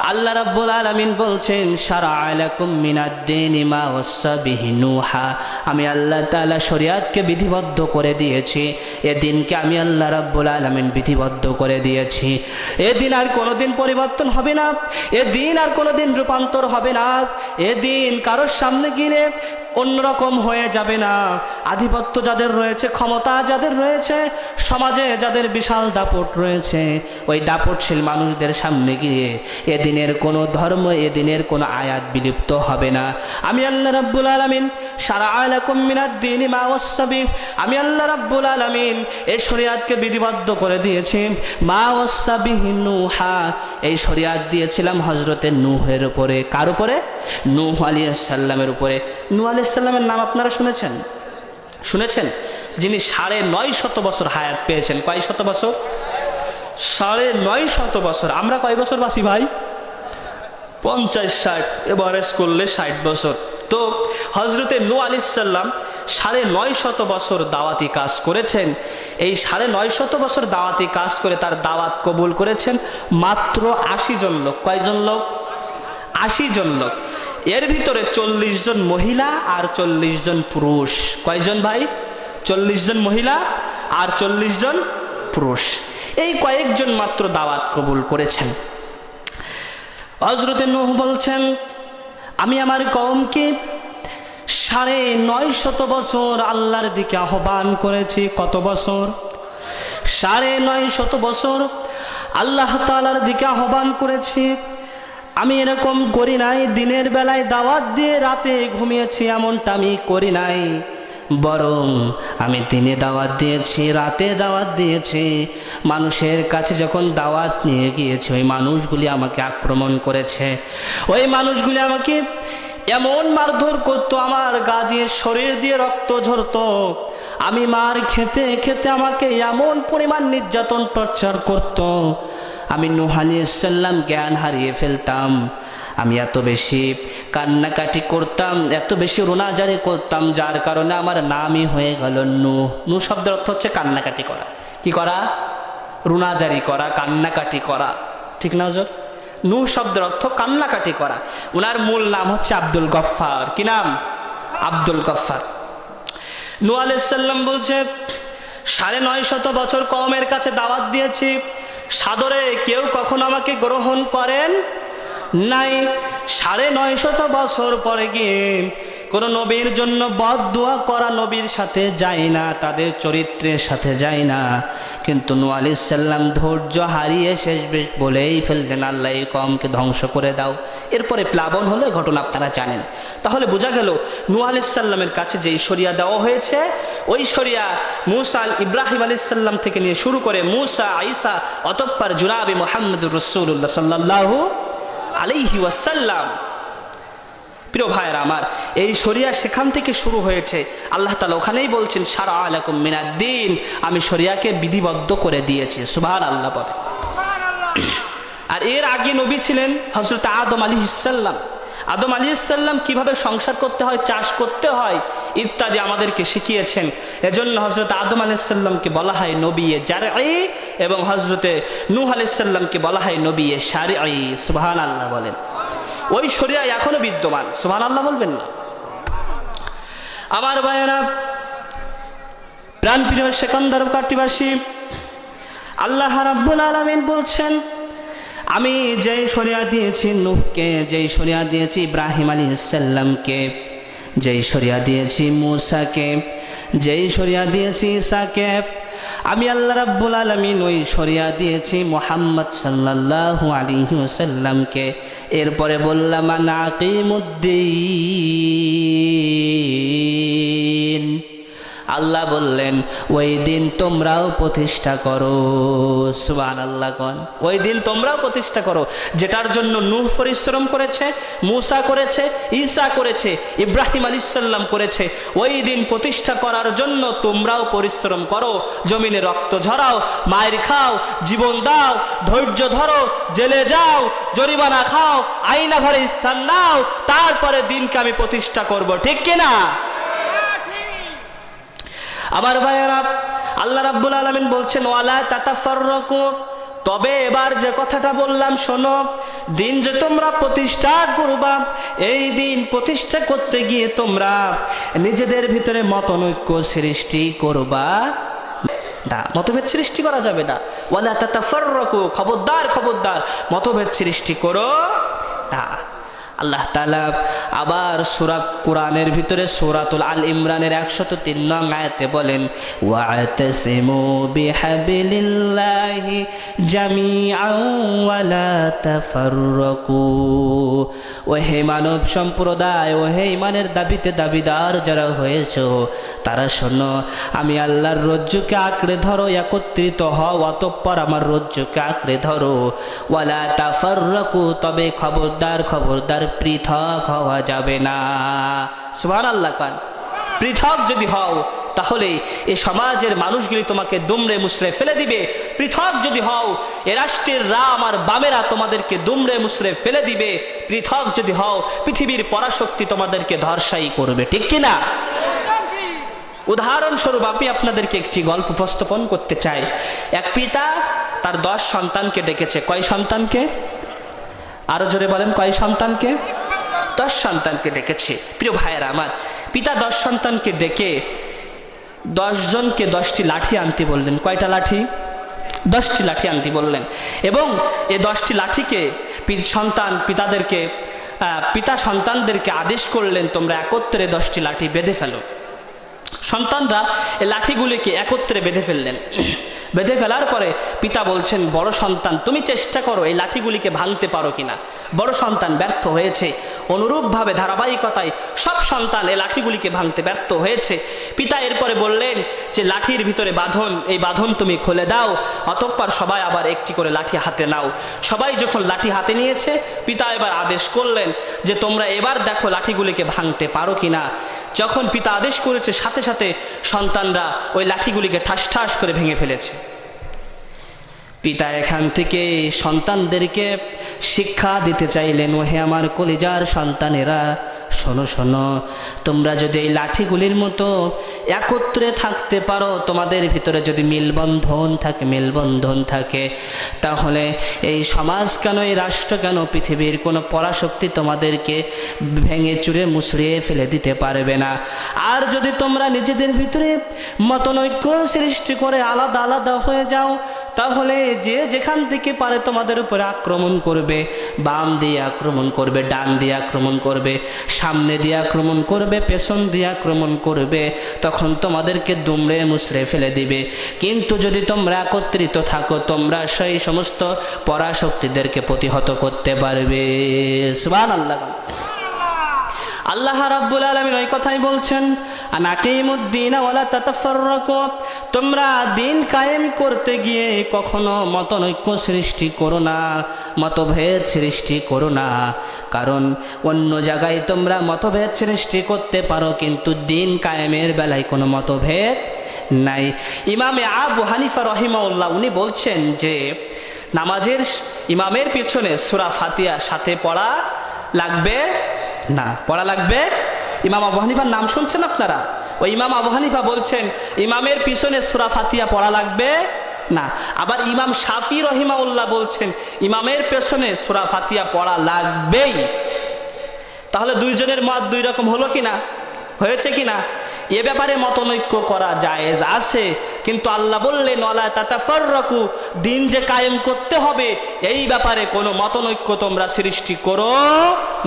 আল্লাহ রাব্বুল আলামিন বলছেন শারআ লাকুম মিনাদ-দীনি মা ওয়াসা বিহি নূহা, আমি আল্লাহ তাআলা শরীয়তকে বিধিবদ্ধ করে দিয়েছি, এ দিনকে আমি আল্লাহ রাব্বুল আলামিন বিধিবদ্ধ করে দিয়েছি। এ দিন আর কোনোদিন পরিবর্তন হবে না, এ দিন আর কোনোদিন রূপান্তর হবে না, এ দিন কারোর সামনে গিয়ে অন্যরকম হয়ে যাবে না। আধিপত্য যাদের রয়েছে, ক্ষমতা যাদের রয়েছে, সমাজে যাদের বিশাল দাপট রয়েছে, ওই দাপটশীল মানুষদের সামনে গিয়ে এদিনের কোনো ধর্ম, এদিনের কোনো আয়াত বিলুপ্ত হবে না। আমি আল্লাহ রাব্বুল আলামিন শারআ লাকুম মিনাদ-দীনি মা ওয়াসা বিহি, আমি আল্লাহ রাব্বুল আলামিন এই শরীয়তকে বিধিবদ্ধ করে দিয়েছি। মা ওয়াসা বিহি নূহা, এই শরীয়ত দিয়েছিলাম হযরতে নূহের উপরে। কার উপরে? নূহ আলাইহিস সালামের উপরে। নূহ আলাইহিস সালামের নাম আপনারা শুনেছেন? শুনেছেন? যিনি 950 বছর হায়াত পেয়েছেন। কয় শত বছর? 950 বছর। আমরা কয় বছর বাঁচি ভাই? 50-60, এভারেজ করলে 60 বছর। তো হযরতে নূহ আলাইহিস সালাম 950 বছর দাওয়াতি কাজ করেছেন। এই 950 বছর দাওয়াতি কাজ করে তার দাওয়াত কবুল করেছেন মাত্র 80 জন লোক। কয়জন লোক? 80 জন লোক। এর ভিতরে 40 জন মহিলা আর 40 জন পুরুষ। কয়জন ভাই? 40 জন মহিলা আর 40 জন পুরুষ। এই কয়েকজন মাত্র দাওয়াত কবুল করেছেন। হযরতে নূহ বলছেন, আমি আমার কওমকে 950 বছর আল্লাহর দিকে আহ্বান করেছি। কত বছর? 950 বছর আল্লাহ তাআলার দিকে আহ্বান করেছি। আমি এরকম করি নাই দিনের বেলায় দাওয়াত দিয়ে রাতে ঘুমিয়েছি, এমনটা আমি করি নাই। বরং আমি দিনে দাওয়াত দিয়েছি, রাতে দাওয়াত দিয়েছি। মানুষের কাছে যখন দাওয়াত নিয়ে গিয়েছি, ওই মানুষগুলি আমাকে আক্রমণ করেছে। ওই মানুষগুলি আমাকে এমন মারধর করতো, আমার গা দিয়ে শরীর দিয়ে রক্ত ঝরতো। আমি মার খেতে খেতে আমাকে এমন পরিমাণ নির্যাতন টর্চার করতো, আমি নূহ আলাইহিস সালাম জ্ঞান হারিয়ে ফেলতাম। আমি এত বেশি কান্নাকাটি করতাম, এত বেশি রোনাজারি করতাম, যার কারণে আমার নামই হয়ে গেল নূহ। নূহ শব্দের অর্থ হচ্ছে কান্নাকাটি করা। কি করা? রোনাজারি করা, কান্নাকাটি করা। ঠিক না হুজুর? নূহ শব্দের অর্থ কান্নাকাটি করা। ওনার মূল নাম হচ্ছে আব্দুল গফফার। কি নাম? আব্দুল গফফার। নূহ আলাইহিস সালাম বলছে 950 বছর কওমের কাছে দাওয়াত দিয়েছি, সাদরে কেউ কখনো আমাকে গ্রহণ করেন নাই। 950 বছর পরে গিয়ে কোনো নবীর জন্য বদদুয়া করা নবীর সাথে যায় না, তাদের চরিত্রের সাথে যায় না। কিন্তু নূহ আলাইহিস সালাম ধৈর্য হারিয়ে শেষ বেশ বলেই ফেললেন, আল্লাহ এই কওমকে ধ্বংস করে দাও। এরপরে প্লাবন হলে ঘটনা আপনারা জানেন। তাহলে বোঝা গেল নূহ আলাইহিস সালামের কাছে যেই শরিয়া দেওয়া হয়েছে, ওই শরিয়া মূসা ইব্রাহিম আলাইহিস সালাম থেকে নিয়ে শুরু করে মূসা, ঈসা, অতঃপর জনাবে মুহাম্মদুর রাসূলুল্লাহ সাল্লাল্লাহু আলাইহি ওয়াসাল্লাম। প্রিয় ভাইয়েরা আমার, এই শরিয়া সেখান থেকে শুরু হয়েছে। আল্লাহ তাআলা ওখানেই বলছেন শারআ লাকুম মিনাদ-দীন, আমি শরিয়াকে বিধিবদ্ধ করে দিয়েছি। সুবহানাল্লাহ বলে। আর এর আগে নবী ছিলেন হযরত আদম আলাইহিস সালাম। আদম আলাইহিস সালাম কিভাবে সংসার করতে হয়, চাষ করতে হয় ইত্যাদি আমাদেরকে শিখিয়েছেন। এজন্য হযরত আদম আলাইহিস সালামকে বলা হয় নবী জারঈ এবং হযরতে নূহ আলাইহিস সালামকে বলা হয় নবী শারঈ। সুবহানাল্লাহ বলেন। ওই শরিয়া এখনো বিদ্যমান, সুবহানাল্লাহ বলবেন না? আমার ভাইয়েরা, প্রাণপ্রিয় সেকন্দর কাটিবাসী, আল্লাহ রাব্বুল আলামিন বলছেন, আমি যেই শরিয়া দিয়েছি নূহকে, যেই শরিয়া দিয়েছি ইব্রাহিম আলাইহিস সালামকে, যেই শরিয়া দিয়েছি মূসাকে, যেই শরিয়া দিয়েছি ঈসাকে, আমি আল্লাহ রাব্বুল আলামিন ওই শরিয়া দিয়েছি মুহাম্মদ সাল্লাল্লাহু আলাইহি ওয়াসাল্লামকে। এরপরে বললাম আনাকিমুদ্দিন। আল্লাহ বললেন ওই দিন তোমরাও প্রতিষ্ঠা করো। সুবহানাল্লাহ কোন? ওই দিন তোমরাও প্রতিষ্ঠা করো, যেটার জন্য নূহ পরিশ্রম করেছে, মূসা করেছে, ঈসা করেছে, ইব্রাহিম আলাইহিস সালাম করেছে। ওই দিন প্রতিষ্ঠা করার জন্য তোমরাও পরিশ্রম করো, জমিনে রক্ত ঝরাও, মায়ের খাও, জীবন দাও, ধৈর্য ধরো, জেলে যাও, জরিমানা খাও, আইনা ঘরে স্থান নাও, তারপরে দিনকে আমি প্রতিষ্ঠা করব। ঠিক কিনা? আমার ভাইয়েরা, আল্লাহ রাব্বুল আলামিন বলছেন ওয়ালা তাতাফাররাকু। তবে এবার যে কথাটা বললাম শোনো, দিন যে তোমরা প্রতিষ্ঠা করবা, এই দিন প্রতিষ্ঠা করতে গিয়ে তোমরা নিজেদের ভিতরে মতনৈক্য সৃষ্টি করবা না, মতভেদ সৃষ্টি করা যাবে না। ওয়ালা তাতাফাররাকু, খবরদার খবরদার মতভেদ সৃষ্টি করো না। আল্লাহ তাআলা আবার সূরা কোরআনের ভিতরে সূরাতুল আল ইমরানের 103 নং আয়াতে বলেন ওয়া'তাসিমু বিহাবিলিল্লাহি জামিআন ওয়া লা তাফাররাকু। ও হে মানব সম্প্রদায়, ও হে ইমানের দাবিতে দাবিদার যারা হয়েছো, তারা শোনো, আমি আল্লাহর রজ্জুকে আঁকড়ে ধরো, একত্রিত হও, অতঃপর আমার রজ্জুকে আঁকড়ে ধরো। ওয়া লা তাফাররাকু, তবে খবরদার খবরদার পৃথক হওয়া যাবে না। সুবহানাল্লাহ কান। পৃথক যদি হও তাহলে এই সমাজের মানুষগুলি তোমাকে দুমড়ে মুচড়ে ফেলে দিবে। পৃথক যদি হও এ রাষ্ট্রের রাম আর বামেরা তোমাদেরকে দুমড়ে মুচড়ে ফেলে দিবে। পৃথক যদি হও পৃথিবীর পরাশক্তি তোমাদেরকে ধর্ষাই করবে। ঠিক কিনা? উদাহরণস্বরূপ আমি আপনাদেরকে একটি গল্প উপস্থাপন করতে চাই। এক পিতা তার 10 সন্তানকে ডেকেছে। কয় সন্তানকে? আরো জোরে বলেন, কয় সন্তানকে? 10 সন্তানকে ডেকেছে। প্রিয় ভাইয়েরা আমার, পিতা 10 সন্তানকে ডেকে 10 জনকে 10টি লাঠি আনতে বললেন। কয়টা লাঠি? 10টি লাঠি আনতে বললেন। এবং এই 10টি লাঠিকে পিতা সন্তানদেরকে আদেশ করলেন, তোমরা একত্রে 10টি লাঠি বেঁধে ফেলো। সন্তানরা এই লাঠিগুলিকে একত্রে বেঁধে ফেললেন। বেঁধে ফেলার পরে পিতা বলছেন, বড় সন্তান তুমি চেষ্টা করো এই লাঠিগুলিকে ভাঙতে পারো কিনা। বড় সন্তান ব্যর্থ হয়েছে। অনুরূপভাবে ধারাবাহিকতায় সব সন্তান এই লাঠিগুলিকে ভাঙতে ব্যর্থ হয়েছে। পিতা এরপরে বললেন যে লাঠির ভিতরে বাঁধন, এই বাঁধন তুমি খুলে দাও, অতঃপর সবাই আবার একটি করে লাঠি হাতে নাও। সবাই যখন লাঠি হাতে নিয়েছে, পিতা এবার আদেশ করলেন যে তোমরা এবার দেখো লাঠিগুলিকে ভাঙতে পারো কিনা। যখন পিতা আদেশ করেছে, সাথে সাথে সন্তানরা ওই লাঠিগুলিকে ঠাস ঠাস করে ভেঙে ফেলেছে। পিতা এখান থেকে সন্তানদেরকে শিক্ষা দিতে চাইলেন, ও হে আমার কলিজার সন্তানেরা, শোনো শোনো, তোমরা যদি এই লাঠিগুলির মতো একত্রে থাকতে পারো, তোমাদের ভিতরে যদি মেলবন্ধন থাকে, তাহলে এই সমাজ কেন, এই রাষ্ট্র কেন, পৃথিবীর কোনো পরাশক্তি তোমাদেরকে ভেঙে চুরে মুচড়িয়ে ফেলে দিতে পারবে না। আর যদি তোমরা নিজেদের ভিতরে মতনৈক্য সৃষ্টি করে আলাদা আলাদা হয়ে যাও, তাহলে যে যেখান থেকে পারে তোমাদের উপরে আক্রমণ করবে। বাম দিয়ে আক্রমণ করবে, ডান দিয়ে আক্রমণ করবে, সামনে দিয়ে আক্রমণ করবে, পেছন দিয়ে আক্রমণ করবে, তখন তোমাদেরকে দুমড়ে মুচড়ে ফেলে দিবে। কিন্তু যদি তোমরা একত্রিত থাকো, তোমরা সেই সমস্ত পরাশক্তিদেরকে প্রতিহত করতে পারবে। সুবহানাল্লাহ। আল্লাহ রাব্বুল আলামিন ওই কথাই বলছেন, আনাকিমুদ্দিন ওয়ালা তাতাফাররাকু। তোমরা দিন কায়েম করতে গিয়ে কখনো মতনৈক্য সৃষ্টি করো না, মতভেদ সৃষ্টি করো না। কারণ অন্য জায়গায় তোমরা মতভেদ সৃষ্টি করতে পারো, কিন্তু দিন কায়েমের বেলায় কোনো মতভেদ নাই। ইমামে আবু হানিফা রহিমাহুল্লাহ উনি বলছেন যে নামাজের ইমামের পিছনে সূরা ফাতিহা সাথে পড়া লাগবে না। পড়া লাগবে? ইমাম আবু হানিফার নাম শুনছেন আপনারা? ওই ইমাম আবু হানিফা বলছেন ইমামের পিছনে সূরা ফাতিহা পড়া লাগবে না। আবার ইমাম শাফি রহিমাউল্লাহ বলছেন ইমামের পেছনে সূরা ফাতিহা পড়া লাগবেই। তাহলে দুইজনের মত দুই রকম হলো কিনা? হয়েছে কিনা? এ ব্যাপারে মতনৈক্য করা জায়েজ আছে, কিন্তু আল্লাহ বললেন ওয়ালা তাতাফাররাকু, দিন যে কায়েম করতে হবে এই ব্যাপারে কোনো মতনৈক্য তোমরা সৃষ্টি করো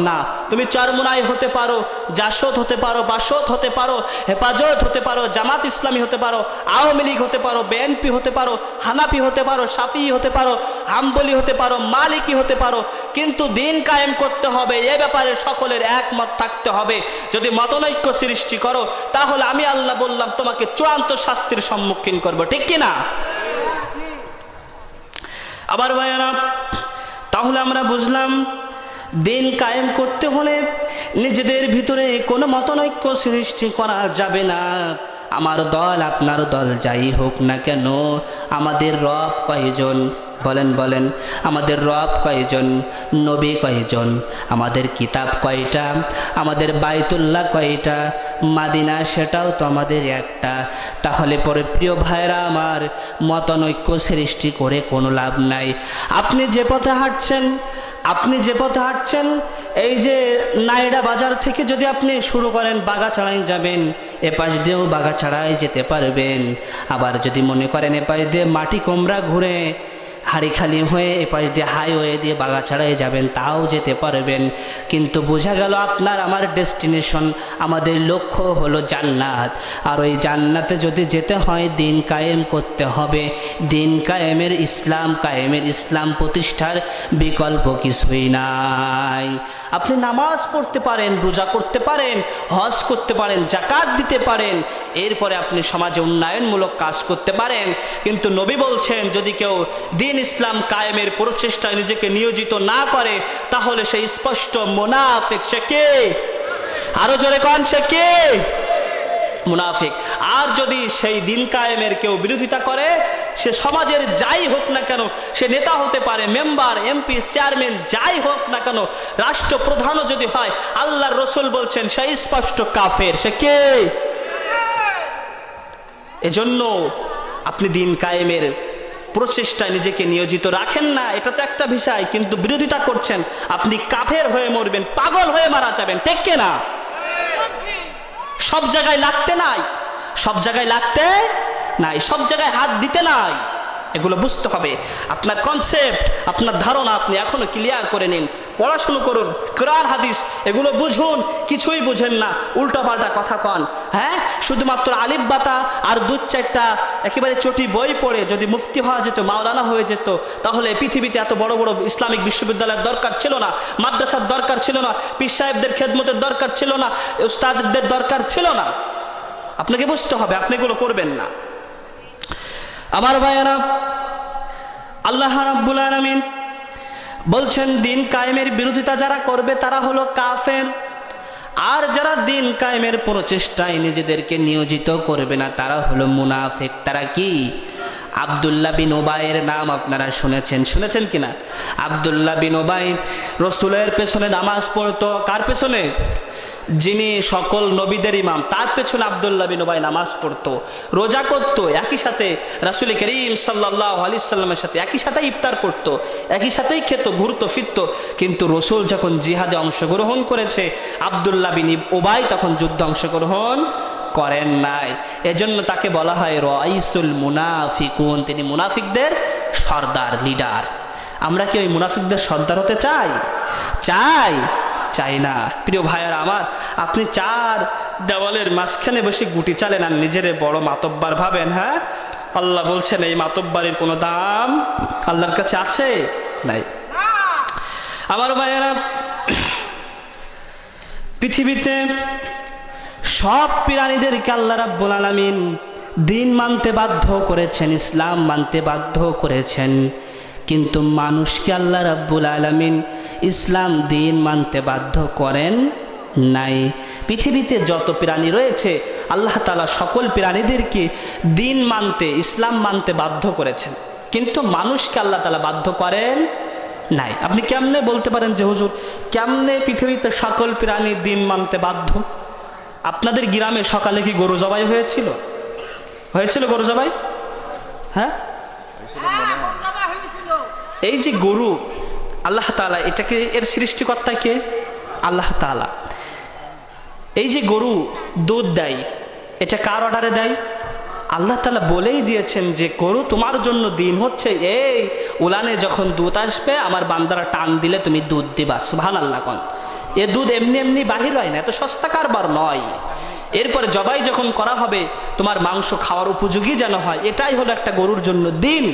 না। তুমি চরমুনাই হতে পারো, জাসদ হতে পারো, বাসদ হতে পারো, হেফাজত হতে পারো, জামাত ইসলামী হতে পারো, আওয়ামী লীগ হতে পারো, বিএনপি হতে পারো, হানাফি হতে পারো, শাফিঈ হতে পারো, হাম্বলি হতে পারো, মালিকি হতে পারো, কিন্তু দিন কায়েম করতে হবে এ ব্যাপারে সকলের একমত থাকতে হবে। যদি মতনৈক্য সৃষ্টি করো তাহলে আমি আল্লাহ বললাম তোমাকে চূড়ান্ত শাস্তির সম্মুখীন করবো, ঠিক কিনা? আবার ভাইয়ারা, তাহলে আমরা বুঝলাম দিন কায়েম করতে হলে নিজেদের ভিতরে কোনো মতনৈক্য সৃষ্টি করা যাবে না। আমার দল আপনার দল যাই হোক না কেন, আমাদের রব কয়জন বলেন বলেন? আমাদের রব কয়জন? নবী কয়জন? আমাদের কিতাব কয়টা? আমাদের বাইতুল্লাহ কয়টা? মাদিনা সেটাও তো আমাদের একটা। তাহলে পরে প্রিয় ভাইরা আমার, মতনৈক্য সৃষ্টি করে কোনো লাভ নাই। আপনি যে পথে হাঁটছেন এই যে নাইডা বাজার থেকে যদি আপনি শুরু করেন বাগাছাড়ায় যাবেন, এপাশ দিয়েও বাগাছাড়ায় যেতে পারবেন। আবার যদি মনে করেন এপাশ দিয়ে মাটি কোমরা ঘুরে হাড়িখালি হয়ে এপাশ দিয়ে হাইওয়ে দিয়ে বাগাছাড়ায় যাবেন, তাও যেতে পারবেন। কিন্তু বোঝা গেল আপনার আমার ডেস্টিনেশন, আমাদের লক্ষ্য হলো জান্নাত। আর ওই জান্নাতে যদি যেতে হয় দিন কায়েম করতে হবে। দিন কায়েমের ইসলাম প্রতিষ্ঠার বিকল্প কিছুই নাই। আপনি নামাজ পড়তে পারেন, রোজা করতে পারেন, হজ করতে পারেন, যাকাত দিতে পারেন, এরপরে আপনি সমাজে উন্নয়নমূলক কাজ করতে পারেন। কিন্তু নবী বলছেন যদি কেউ দিন ইসলাম কায়েমের প্রচেষ্টায় নিজেকে নিয়োজিত না করে তাহলে সে স্পষ্ট মুনাফিক। সে কে? আরো জোরে কোন, সে কে? মুনাফিক। আর যদি সেই দিন কায়েমের কেউ বিরোধিতা করে, সে সমাজের যাই হোক না কেন, সে নেতা হতে পারে, মেম্বার, এমপি, চেয়ারম্যান যাই হোক না কেন, রাষ্ট্রপ্রধানও যদি হয়, আল্লাহর রাসূল বলছেন সে স্পষ্ট কাফের। সে কে? এজন্য আপনি দিন কায়েমের প্রচেষ্টায় নিজেকে নিয়োজিত রাখেন না, এটা তো একটা বিষয়, কিন্তু বিরোধিতা করছেন, আপনি কাফের হয়ে মরবেন, পাগল হয়ে মারা যাবেন, ঠিক কিনা? সব জায়গায় লাগতে নাই, সব জায়গায় লাগতে নাই, সব জায়গায় হাত দিতে নাই। এগুলো বুঝতে হবে। আপনার কনসেপ্ট, আপনার ধারণা আপনি এখনো ক্লিয়ার করে নিন, পড়াশুনো করুন, কোরআন হাদিস এগুলো বুঝুন। কিছুই বুঝেন না, উল্টাপাল্টা কথা কন। হ্যাঁ, শুধুমাত্র আলিফ বাতা আর দু চারটা একেবারে চটি বই পড়ে যদি মুফতি হওয়া যেত, মাওলানা হয়ে যেত, তাহলে পৃথিবীতে এত বড় বড় ইসলামিক বিশ্ববিদ্যালয়ের দরকার ছিল না, মাদ্রাসার দরকার ছিল না, পীর সাহেবদের খেদমতের দরকার ছিল না, উস্তাদদের দরকার ছিল না। আপনাকে বুঝতে হবে, আপনি এগুলো করবেন না। আমার ভাইয়েরা, আল্লাহ রাব্বুল আলামিন বলছেন দিন কায়েমের বিরোধিতা যারা করবে তারা হলো কাফের। আর যারা দিন কায়েমের প্রচেষ্টায় নিজেদেরকে নিয়োজিত করবে না তারা হলো মুনাফিক। তারা কি? আব্দুল্লাহ বিন উবাইয়ের নাম আপনারা শুনেছেন কিনা? আব্দুল্লাহ বিন উবাই রাসূলের পেছনে নামাজ পড়তো। কার পেছনে? যিনি সকল নবীদের ইমাম, তার পেছনে আব্দুল্লাহ বিন উবাই নামাজ পড়তো, রোজা করতো, একই সাথে রাসূল করিম সাল্লাল্লাহু আলাইহি সাল্লামের সাথে একই সাথে ইফতার করতো, একই সাথেই খেত, ঘুরতো ফিরতো। কিন্তু রাসূল যখন জিহাদে অংশগ্রহণ করেছে, আব্দুল্লাহ বিন উবাই তখন যুদ্ধে অংশগ্রহণ করেন নাই। এজন্য তাকে বলা হয় রাইসুল মুনাফিকুন, তিনি মুনাফিকদের সর্দার, লিডার। আমরা কি ওই মুনাফিকদের সর্দার হতে চাই না? প্রিয় ভাইয়ারা আমার, আপনি চার দেওয়ালের মাঝখানে বসে গুটি চালেন আর নিজের বড় মাতব্বার ভাবেন। হ্যাঁ, আল্লাহ বলছেন এই মাতব্বারের কোনো দাম আল্লাহর কাছে আছে? নাই। আমার ভাইয়ারা, পৃথিবীতে সব প্রাণীদেরকে আল্লাহ রাব্বুল আলামিন দিন মানতে বাধ্য করেছেন, ইসলাম মানতে বাধ্য করেছেন, কিন্তু মানুষকে আল্লাহ রাব্বুল আলামিন ইসলাম দিন মানতে বাধ্য করেন নাই। পৃথিবীতে যত প্রাণী রয়েছে আল্লাহ তাআলা সকল প্রাণীদেরকে দিন মানতে, ইসলাম মানতে বাধ্য করেছেন। কিন্তু মানুষকে আল্লাহ তাআলা বাধ্য করেন নাই। আপনি কেমনে বলতে পারেন যে হুজুর কেমনে পৃথিবীতে সকল প্রাণী দিন মানতে বাধ্য? আপনাদের গ্রামে সকালে কি গরু জবাই হয়েছিল? হয়েছিল গরু জবাই? হ্যাঁ, এই যে গরু, আল্লাহ তাআলা এটাকে, এর সৃষ্টিকর্তা কে? আল্লাহ তাআলা। এই যে গরু দুধ দেয়, এটা কার অর্ডারে দেয়? আল্লাহ তাআলা বলেই দিয়েছেন যে গরু তোমার জন্য দিন হচ্ছে এই উলানে যখন দুধ আসবে আমার বান্দারা টান দিলে তুমি দুধ দিবা। সুবহানাল্লাহ কোন। এ দুধ এমনি এমনি বাহির হয় না, এত সস্তা কারবার নয়। এরপরে জবাই যখন করা হবে তোমার মাংস খাওয়ার উপযোগী যেন হয়, এটাই হলো একটা গরুর জন্য দিন।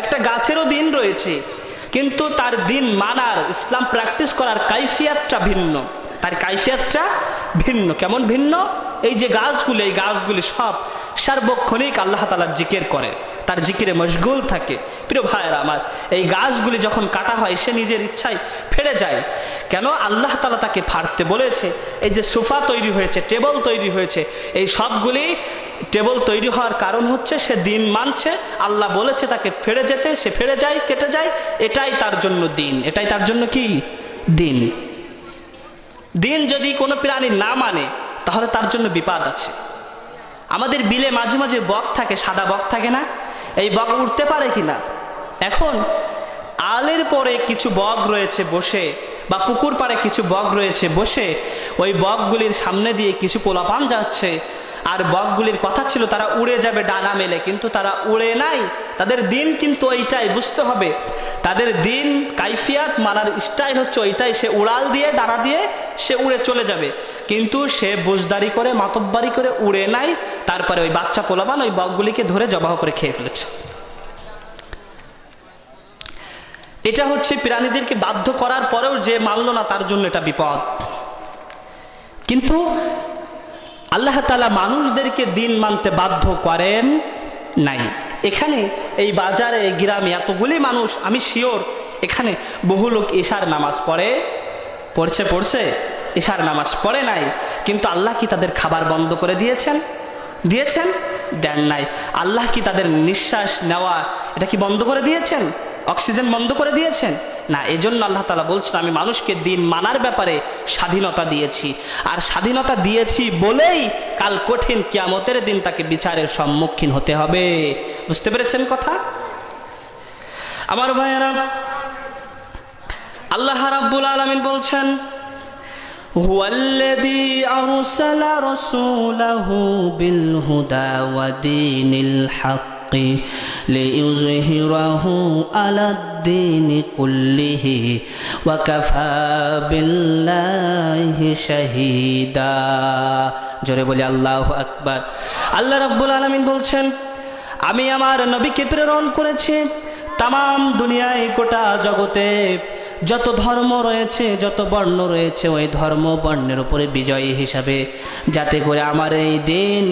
একটা গাছেরও দিন রয়েছে, কিন্তু তার দিন মানার, ইসলাম প্র্যাকটিস করার কাইফিয়াতটা ভিন্ন। তার কাইফিয়াতটা ভিন্ন। কেমন ভিন্ন? এই যে গাছগুলি, এই গাছগুলি সব সার্বক্ষণিক আল্লাহ তাআলার জিকির করে, তার জিকিরে মশগুল থাকে। প্রিয় ভাইয়েরা আমার, এই গাছগুলি যখন কাটা হয় সে নিজের ইচ্ছায় ফেড়ে যায়। কেন? আল্লাহ তাআলা তাকে ফাড়তে বলেছে। এই যে সোফা তৈরি হয়েছে, টেবল তৈরি হয়েছে, এই সবগুলি টেবল তৈরি হওয়ার কারণ হচ্ছে সে দিন মানছে। আল্লাহ বলেছে তাকে ফেড়ে যেতে, সে ফেড়ে যায়, কেটে যায়। এটাই তার জন্য দিন, এটাই তার জন্য কি দিন। দিন যদি কোনো প্রাণী না মানে তাহলে তার জন্য বিপদ আছে। আমাদের বিলে মাঝে মাঝে বক থাকে, সাদা বক থাকে না? এই বক উঠতে পারে কিনা? এখন আলের পরে কিছু বক রয়েছে বসে, বা পুকুর পাড়ে কিছু বক রয়েছে বসে, ওই বকগুলির সামনে দিয়ে কিছু পোলাপান যাচ্ছে। আর বকগুলির কথা ছিল তারা উড়ে যাবে ডানা মেলে, কিন্তু তারা উড়ে নাই। তাদের দিন কিন্তু ওইটাই, বুঝতে হবে। তাদের দিন কাইফিয়াত মানার স্টাইল হচ্ছে ওইটাই। সে উড়াল দিয়ে, ডানা দিয়ে সে উড়ে চলে যাবে, কিন্তু সে বুঝদারি করে, মাতব্বারি করে উড়ে নাই। তারপরে ওই বাচ্চা পোলাপান ওই বকগুলিকে ধরে জবাহ করে খেয়ে ফেলেছে। এটা হচ্ছে প্রাণীদেরকে বাধ্য করার পরেও যে মানল না তার জন্য এটা বিপদ। কিন্তু আল্লাহ তাআলা মানুষদেরকে দিন মানতে বাধ্য করেন নাই। এখানে এই বাজারে, এই গ্রামে এতগুলি মানুষ, আমি শিওর এখানে বহু লোক ইশার নামাজ পড়ছে ইশার নামাজ পড়ে নাই। কিন্তু আল্লাহ কি তাদের খাবার বন্ধ করে দিয়েছেন? দেন নাই। আল্লাহ কি তাদের নিঃশ্বাস নেওয়া এটা কি বন্ধ করে দিয়েছেন? অক্সিজেন বন্ধ করে দিয়েছেন? না। এজন্য আল্লাহ তাআলা বলছেন আমি মানুষকে দিন মানার ব্যাপারে স্বাধীনতা দিয়েছি। আর স্বাধীনতা দিয়েছি বলেই কাল কঠিন কিয়ামতের দিন তাকে বিচারের সম্মুখীন হতে হবে। বুঝতে পেরেছেন কথা? আমার ভাইয়েরা, আল্লাহ রাব্বুল আলামিন বলছেন হুয়াল্লাযী আরসালা রাসূলাহু বিল হুদা ওয়া দীনিল হক লিইয়ুযহিরাহু আলাদ-দীনি কুল্লিহি ওয়া কাফা বিল্লাহি শাহীদা। জোরে বলি আল্লাহু আকবার। আল্লাহ রাব্বুল আলামিন বলছেন আমি আমার নবীকে প্রেরণ করেছি তামাম দুনিয়ায়, গোটা জগতে যত ধর্ম রয়েছে, যত বর্ণ রয়েছে, ওই ধর্ম বর্ণের উপরে বিজয়ী হিসাবে, যাতে করে আমার এই দিন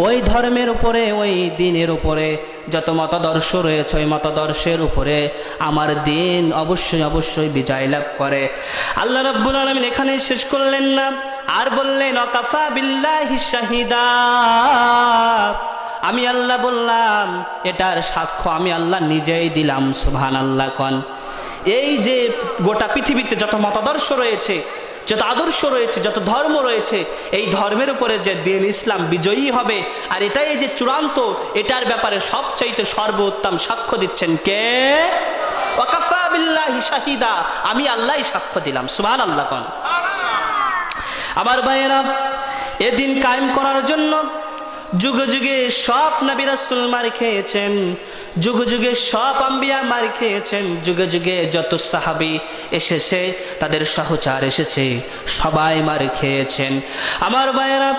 ওই ধর্মের উপরে, ওই দিনের উপরে যত মতাদর্শ রয়েছে ওই মতাদর্শের উপরে আমার দিন অবশ্যই বিজয় লাভ করে। আল্লাহ রাব্বুল আলামিন এখানেই শেষ করলেন না, আর বললেন ওয়াকাফা বিল্লাহি শাহীদা। আমি আল্লাহ বললাম, এটার সাক্ষ্য আমি আল্লাহ নিজেই দিলাম। সুবহানাল্লাহ কোন। এই যে গোটা পৃথিবীতে যত মতাদর্শ রয়েছে, যত আদর্শ রয়েছে, যত ধর্ম রয়েছে, এই ধর্মের উপরে যে দিন ইসলাম বিজয়ী হবে, আর এটাই যে চূড়ান্ত, এটার ব্যাপারে সবচাইতে সর্বোত্তম সাক্ষ্য দিচ্ছেন কে? ওয়াকাফা বিল্লাহি শাহীদা। আমি আল্লাহই সাক্ষ্য দিলাম। সুবহানাল্লাহ কোন। আমার ভাইয়েরা, এদিন কায়েম করার জন্য যুগে যুগে সব নবী রাসূল মার খেয়েছেন, যুগে যুগে সব আম্বিয়া মার খেয়েছেন, যুগে যুগে যত সাহাবী এসেছে, তাদের সহচর এসেছে, সবাই মার খেয়েছেন। আমার ভাইয়েরা,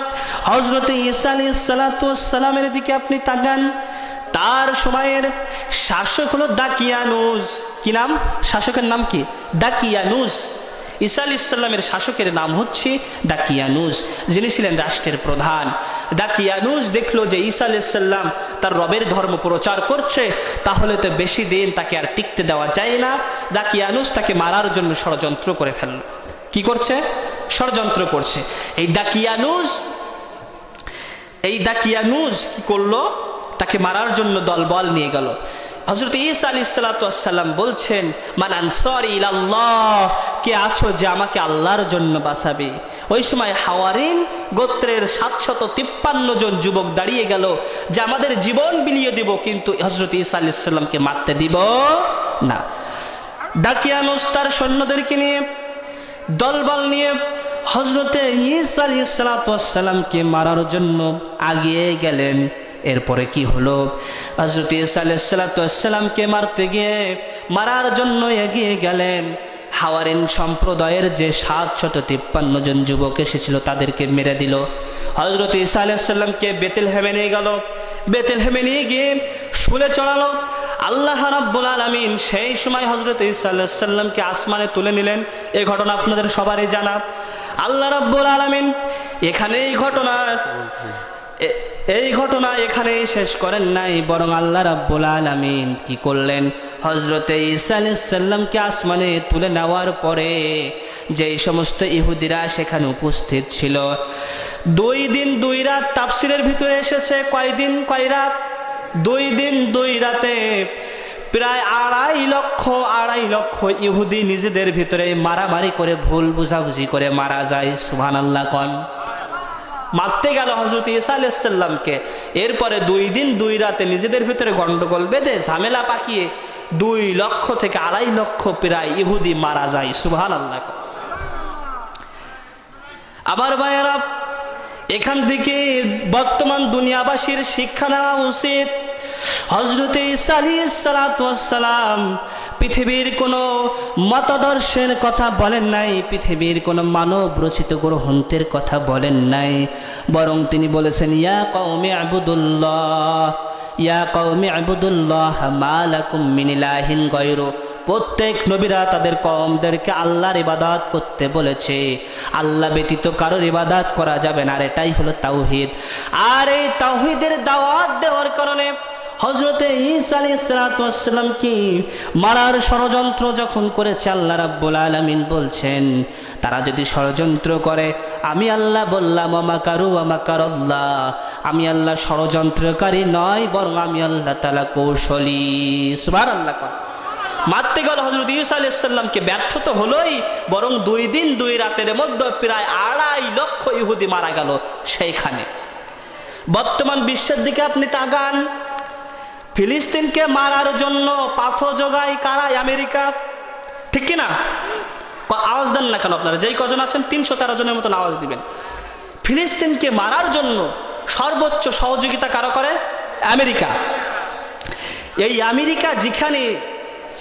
হযরত ঈসা আলাইহিস সালাতু ওয়াস সালামের দিকে আপনি তাকান, তার সময়ের শাসক হলো দাকিয়ানুস। কি নাম? শাসকের নাম কি? দাকিয়ানুস। ঈসা আলাইহিস সালামের শাসকের নাম হচ্ছে দাকিয়ানুস, যিনি ছিলেন রাষ্ট্রের প্রধান। দাকিয়ানুস দেখলো যে ঈসা আলাইহিস সালাম তার রবের ধর্ম প্রচার করছে, তাহলে তো বেশি দিন তাকে আর টিকতে দেওয়া যায় না। দাকিয়ানুস তাকে মারার জন্য ষড়যন্ত্র করে ফেলল। কি করছে? ষড়যন্ত্র করছে। এই দাকিয়ানুস কি করলো? তাকে মারার জন্য দলবল নিয়ে গেল। হযরত ঈসা আলাইহিস সালাতু ওয়াস সালাম বলছেন, মান আনসারি ইলাল্লাহ, কে আছো যে আমাকে আল্লাহর জন্য বাঁচাবে। ওই সময় হাওয়ারিন গোত্রের 753 জন যুবক দাঁড়িয়ে গেল যে আমাদের জীবন বিলিয়ে দিব, কিন্তু হযরত ঈসা আলাইহিস সালামকে মারতে দিব না। দাকিয়ানুস তার সৈন্যদেরকে নিয়ে, দলবল নিয়ে হযরতে ঈসা আলাইহিস সালাতু ওয়াস সালামকে মারার জন্য আগিয়ে গেলেন। এরপরে কি হলো, হযরত ঈসা আলাইহিস সালাতু ওয়াস সালামকে মারতে গিয়ে, মারার জন্য এগিয়ে গেলেন। হাওয়ারিন সম্প্রদায়ের যে 753 জন যুবক এসেছিল তাদেরকে মেরে দিল। হযরত ঈসা আলাইহিস সালামকে বেতেলহেমে নিয়ে গেল, বেতেলহেমে নিয়ে গিয়ে শুলে চড়ালো। আল্লাহ রাব্বুল আলামিন সেই সময় হযরত ঈসা আলাইহিস সালামকে আসমানে তুলে নিলেন। এই ঘটনা আপনাদের সবারই জানা। আল্লাহ রাব্বুল আলামিন এখানে এই ঘটনা এখানেই শেষ করেন নাই, বরং আল্লাহ রাব্বুল আলামিন কি করলেন, হযরতে ঈসা আলাইহিস সালামকে আসমানে তুলে নেওয়ার পরে যেই সমস্ত ইহুদিরা সেখানে উপস্থিত ছিল, 2 দিন 2 রাত তাফসীরের ভিতরে এসেছে, কয় দিন কয় রাত, 2 দিন 2 রাতে প্রায় 2.5 লক্ষ ইহুদি নিজেদের ভিতরে মারামারি করে, ভুল বুঝাবুঝি করে মারা যায়। সুবহানাল্লাহ কোন মারতে গেল হযরত ঈসা আলাইহিস সালামকে। এরপরে 2 দিন 2 রাতে নিজেদের ভিতরে গন্ডগোল বেঁধে ঝামেলা পাকিয়ে 2 লক্ষ থেকে 2.5 লক্ষ প্রায় ইহুদি মারা যায়। সুবহানাল্লাহ। আবার ভাইয়েরা, এখান থেকে বর্তমান দুনিয়াবাসীর শিক্ষা নেওয়া উচিত। হযরত ঈসা আলাইহিস সালাতু ওয়াস সালাম পৃথিবীর কোনো মতাদর্শের কথা বলেন নাই, পৃথিবীর কোনো মানব রচিত গ্রন্থের কথা বলেন নাই, বরং তিনি বলেছেন, ইয়া কওমি আবুদুল্লাহ, ইয়া কওমি আবুদুল্লাহ মা লাকুম মিন ইলাহিন গায়রু। প্রত্যেক নবীরা তাদের কওমদেরকে আল্লাহর ইবাদত করতে বলেছে, আল্লাহ ব্যতীত কারোর ইবাদত করা যাবে না। আর এটাই হলো তাওহীদ। আর এই তাওহীদের দাওয়াত দেওয়ার কারণে হযরতে ঈসা আলাইহিস সালাতু ওয়াস সালাম কি মারার ষড়যন্ত্র যখন করেছে, আল্লাহ রাব্বুল আলামিন বলছেন, তারা যদি ষড়যন্ত্র করে, আমি আল্লাহ বললাম ওয়ামাকারু ওয়ামাকারাল্লাহ, আমি আল্লাহ ষড়যন্ত্রকারী নয়, বরং আমি আল্লাহ তাআলা কৌশলী। সুবহানাল্লাহ। মারতে গেল হযরত ঈসা আলাইহিস সালামকে, ব্যর্থ তো হলোই, বরং 2 দিন 2 রাতের মধ্যে প্রায় 2.5 লক্ষ ইহুদি মারা গেল সেইখানে। বর্তমান বিশ্বের দিকে আপনি তাকান, ফিলিস্তিনকে মারার জন্য পাথর জোগায় কারা? আমেরিকা, ঠিক কিনা? আওয়াজ দেন না কেন আপনারা? যেই কজন আছেন 313 জনের মতন আওয়াজ দিবেন। ফিলিস্তিনকে মারার জন্য সর্বোচ্চ সহযোগিতা কারা করে? আমেরিকা। এই আমেরিকা যেখানে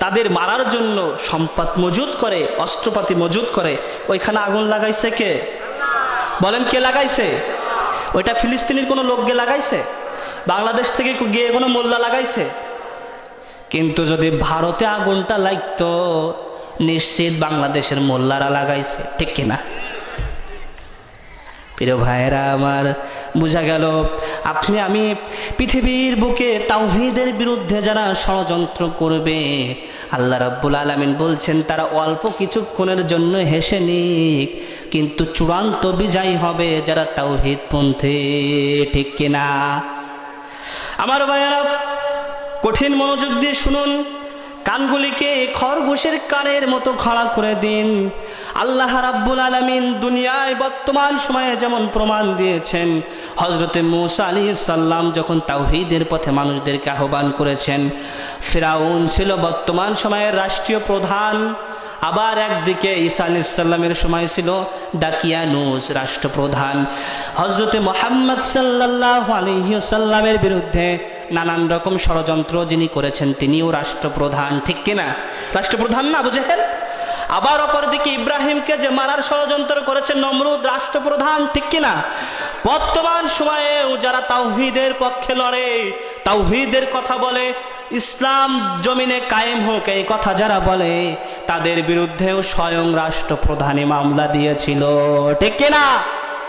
তাদের মারার জন্য সম্পদ মজুদ করে, অস্ত্রপাতি মজুদ করে, ওইখানে আগুন লাগাইছে কে? বলেন কে লাগাইছে? ওইটা ফিলিস্তিনের কোনো লোক গিয়ে লাগাইছে? বাংলাদেশ থেকে গিয়ে কোনো মোল্লা লাগাইছে? কিন্তু যদি ভারতে আগুনটা লাগতো, নিশ্চিত বাংলাদেশের মোল্লারা লাগাইছে, ঠিক কিনা? প্রিয় ভাইয়েরা আমার, বোঝা গেল আপনি আমি পৃথিবীর বুকে তাওহীদের বিরুদ্ধে যারা ষড়যন্ত্র করবে, আল্লাহ রাব্বুল আলামিন বলছেন তারা অল্প কিছুক্ষণের জন্য হেসে নিক, কিন্তু চূড়ান্ত বিজয়ী হবে যারা তাওহীদ পন্থী, ঠিক কিনা? আমার ভাইয়েরা, কঠিন মনোযোগ দিয়ে শুনুন, কানগুলিকে খরগোশের কানের মতো খাড়া করে দিন। আল্লাহ রাব্বুল আলামিন দুনিয়ায় বর্তমান সময়ে যেমন প্রমাণ দিয়েছেন, হযরতে মূসা আলাইহিস সালাম যখন তাওহীদের পথে মানুষদেরকে আহ্বান করেছেন, ফিরাউন ছিল বর্তমান সময়ের রাষ্ট্রীয় প্রধান, আবার একদিকে ঈসা আলাইহিস সালামের সময় ছিল দাকিয়ানুস রাষ্ট্রপ্রধান। হযরতে মুহাম্মদ সাল্লাল্লাহু আলাইহি ওয়াসাল্লামের বিরুদ্ধে নানান রকম ষড়যন্ত্র যিনি করেছেন তিনিও রাষ্ট্রপ্রধান, ঠিক কিনা? রাষ্ট্রপ্রধান না আবু জেহেল? আবার অপরদিকে ইব্রাহিমকে যে মারার ষড়যন্ত্র করেছে নমরুদ, রাষ্ট্রপ্রধান, ঠিক কিনা? বর্তমান সময়েও যারা তাওহীদের পক্ষে লড়ে, তাওহীদের কথা বলে, ইসলাম জমিনে কায়েম হোক এই কথা যারা বলে, তাদের বিরুদ্ধেও স্বয়ং রাষ্ট্রপ্রধানই মামলা দিয়েছিল, ঠিক কিনা?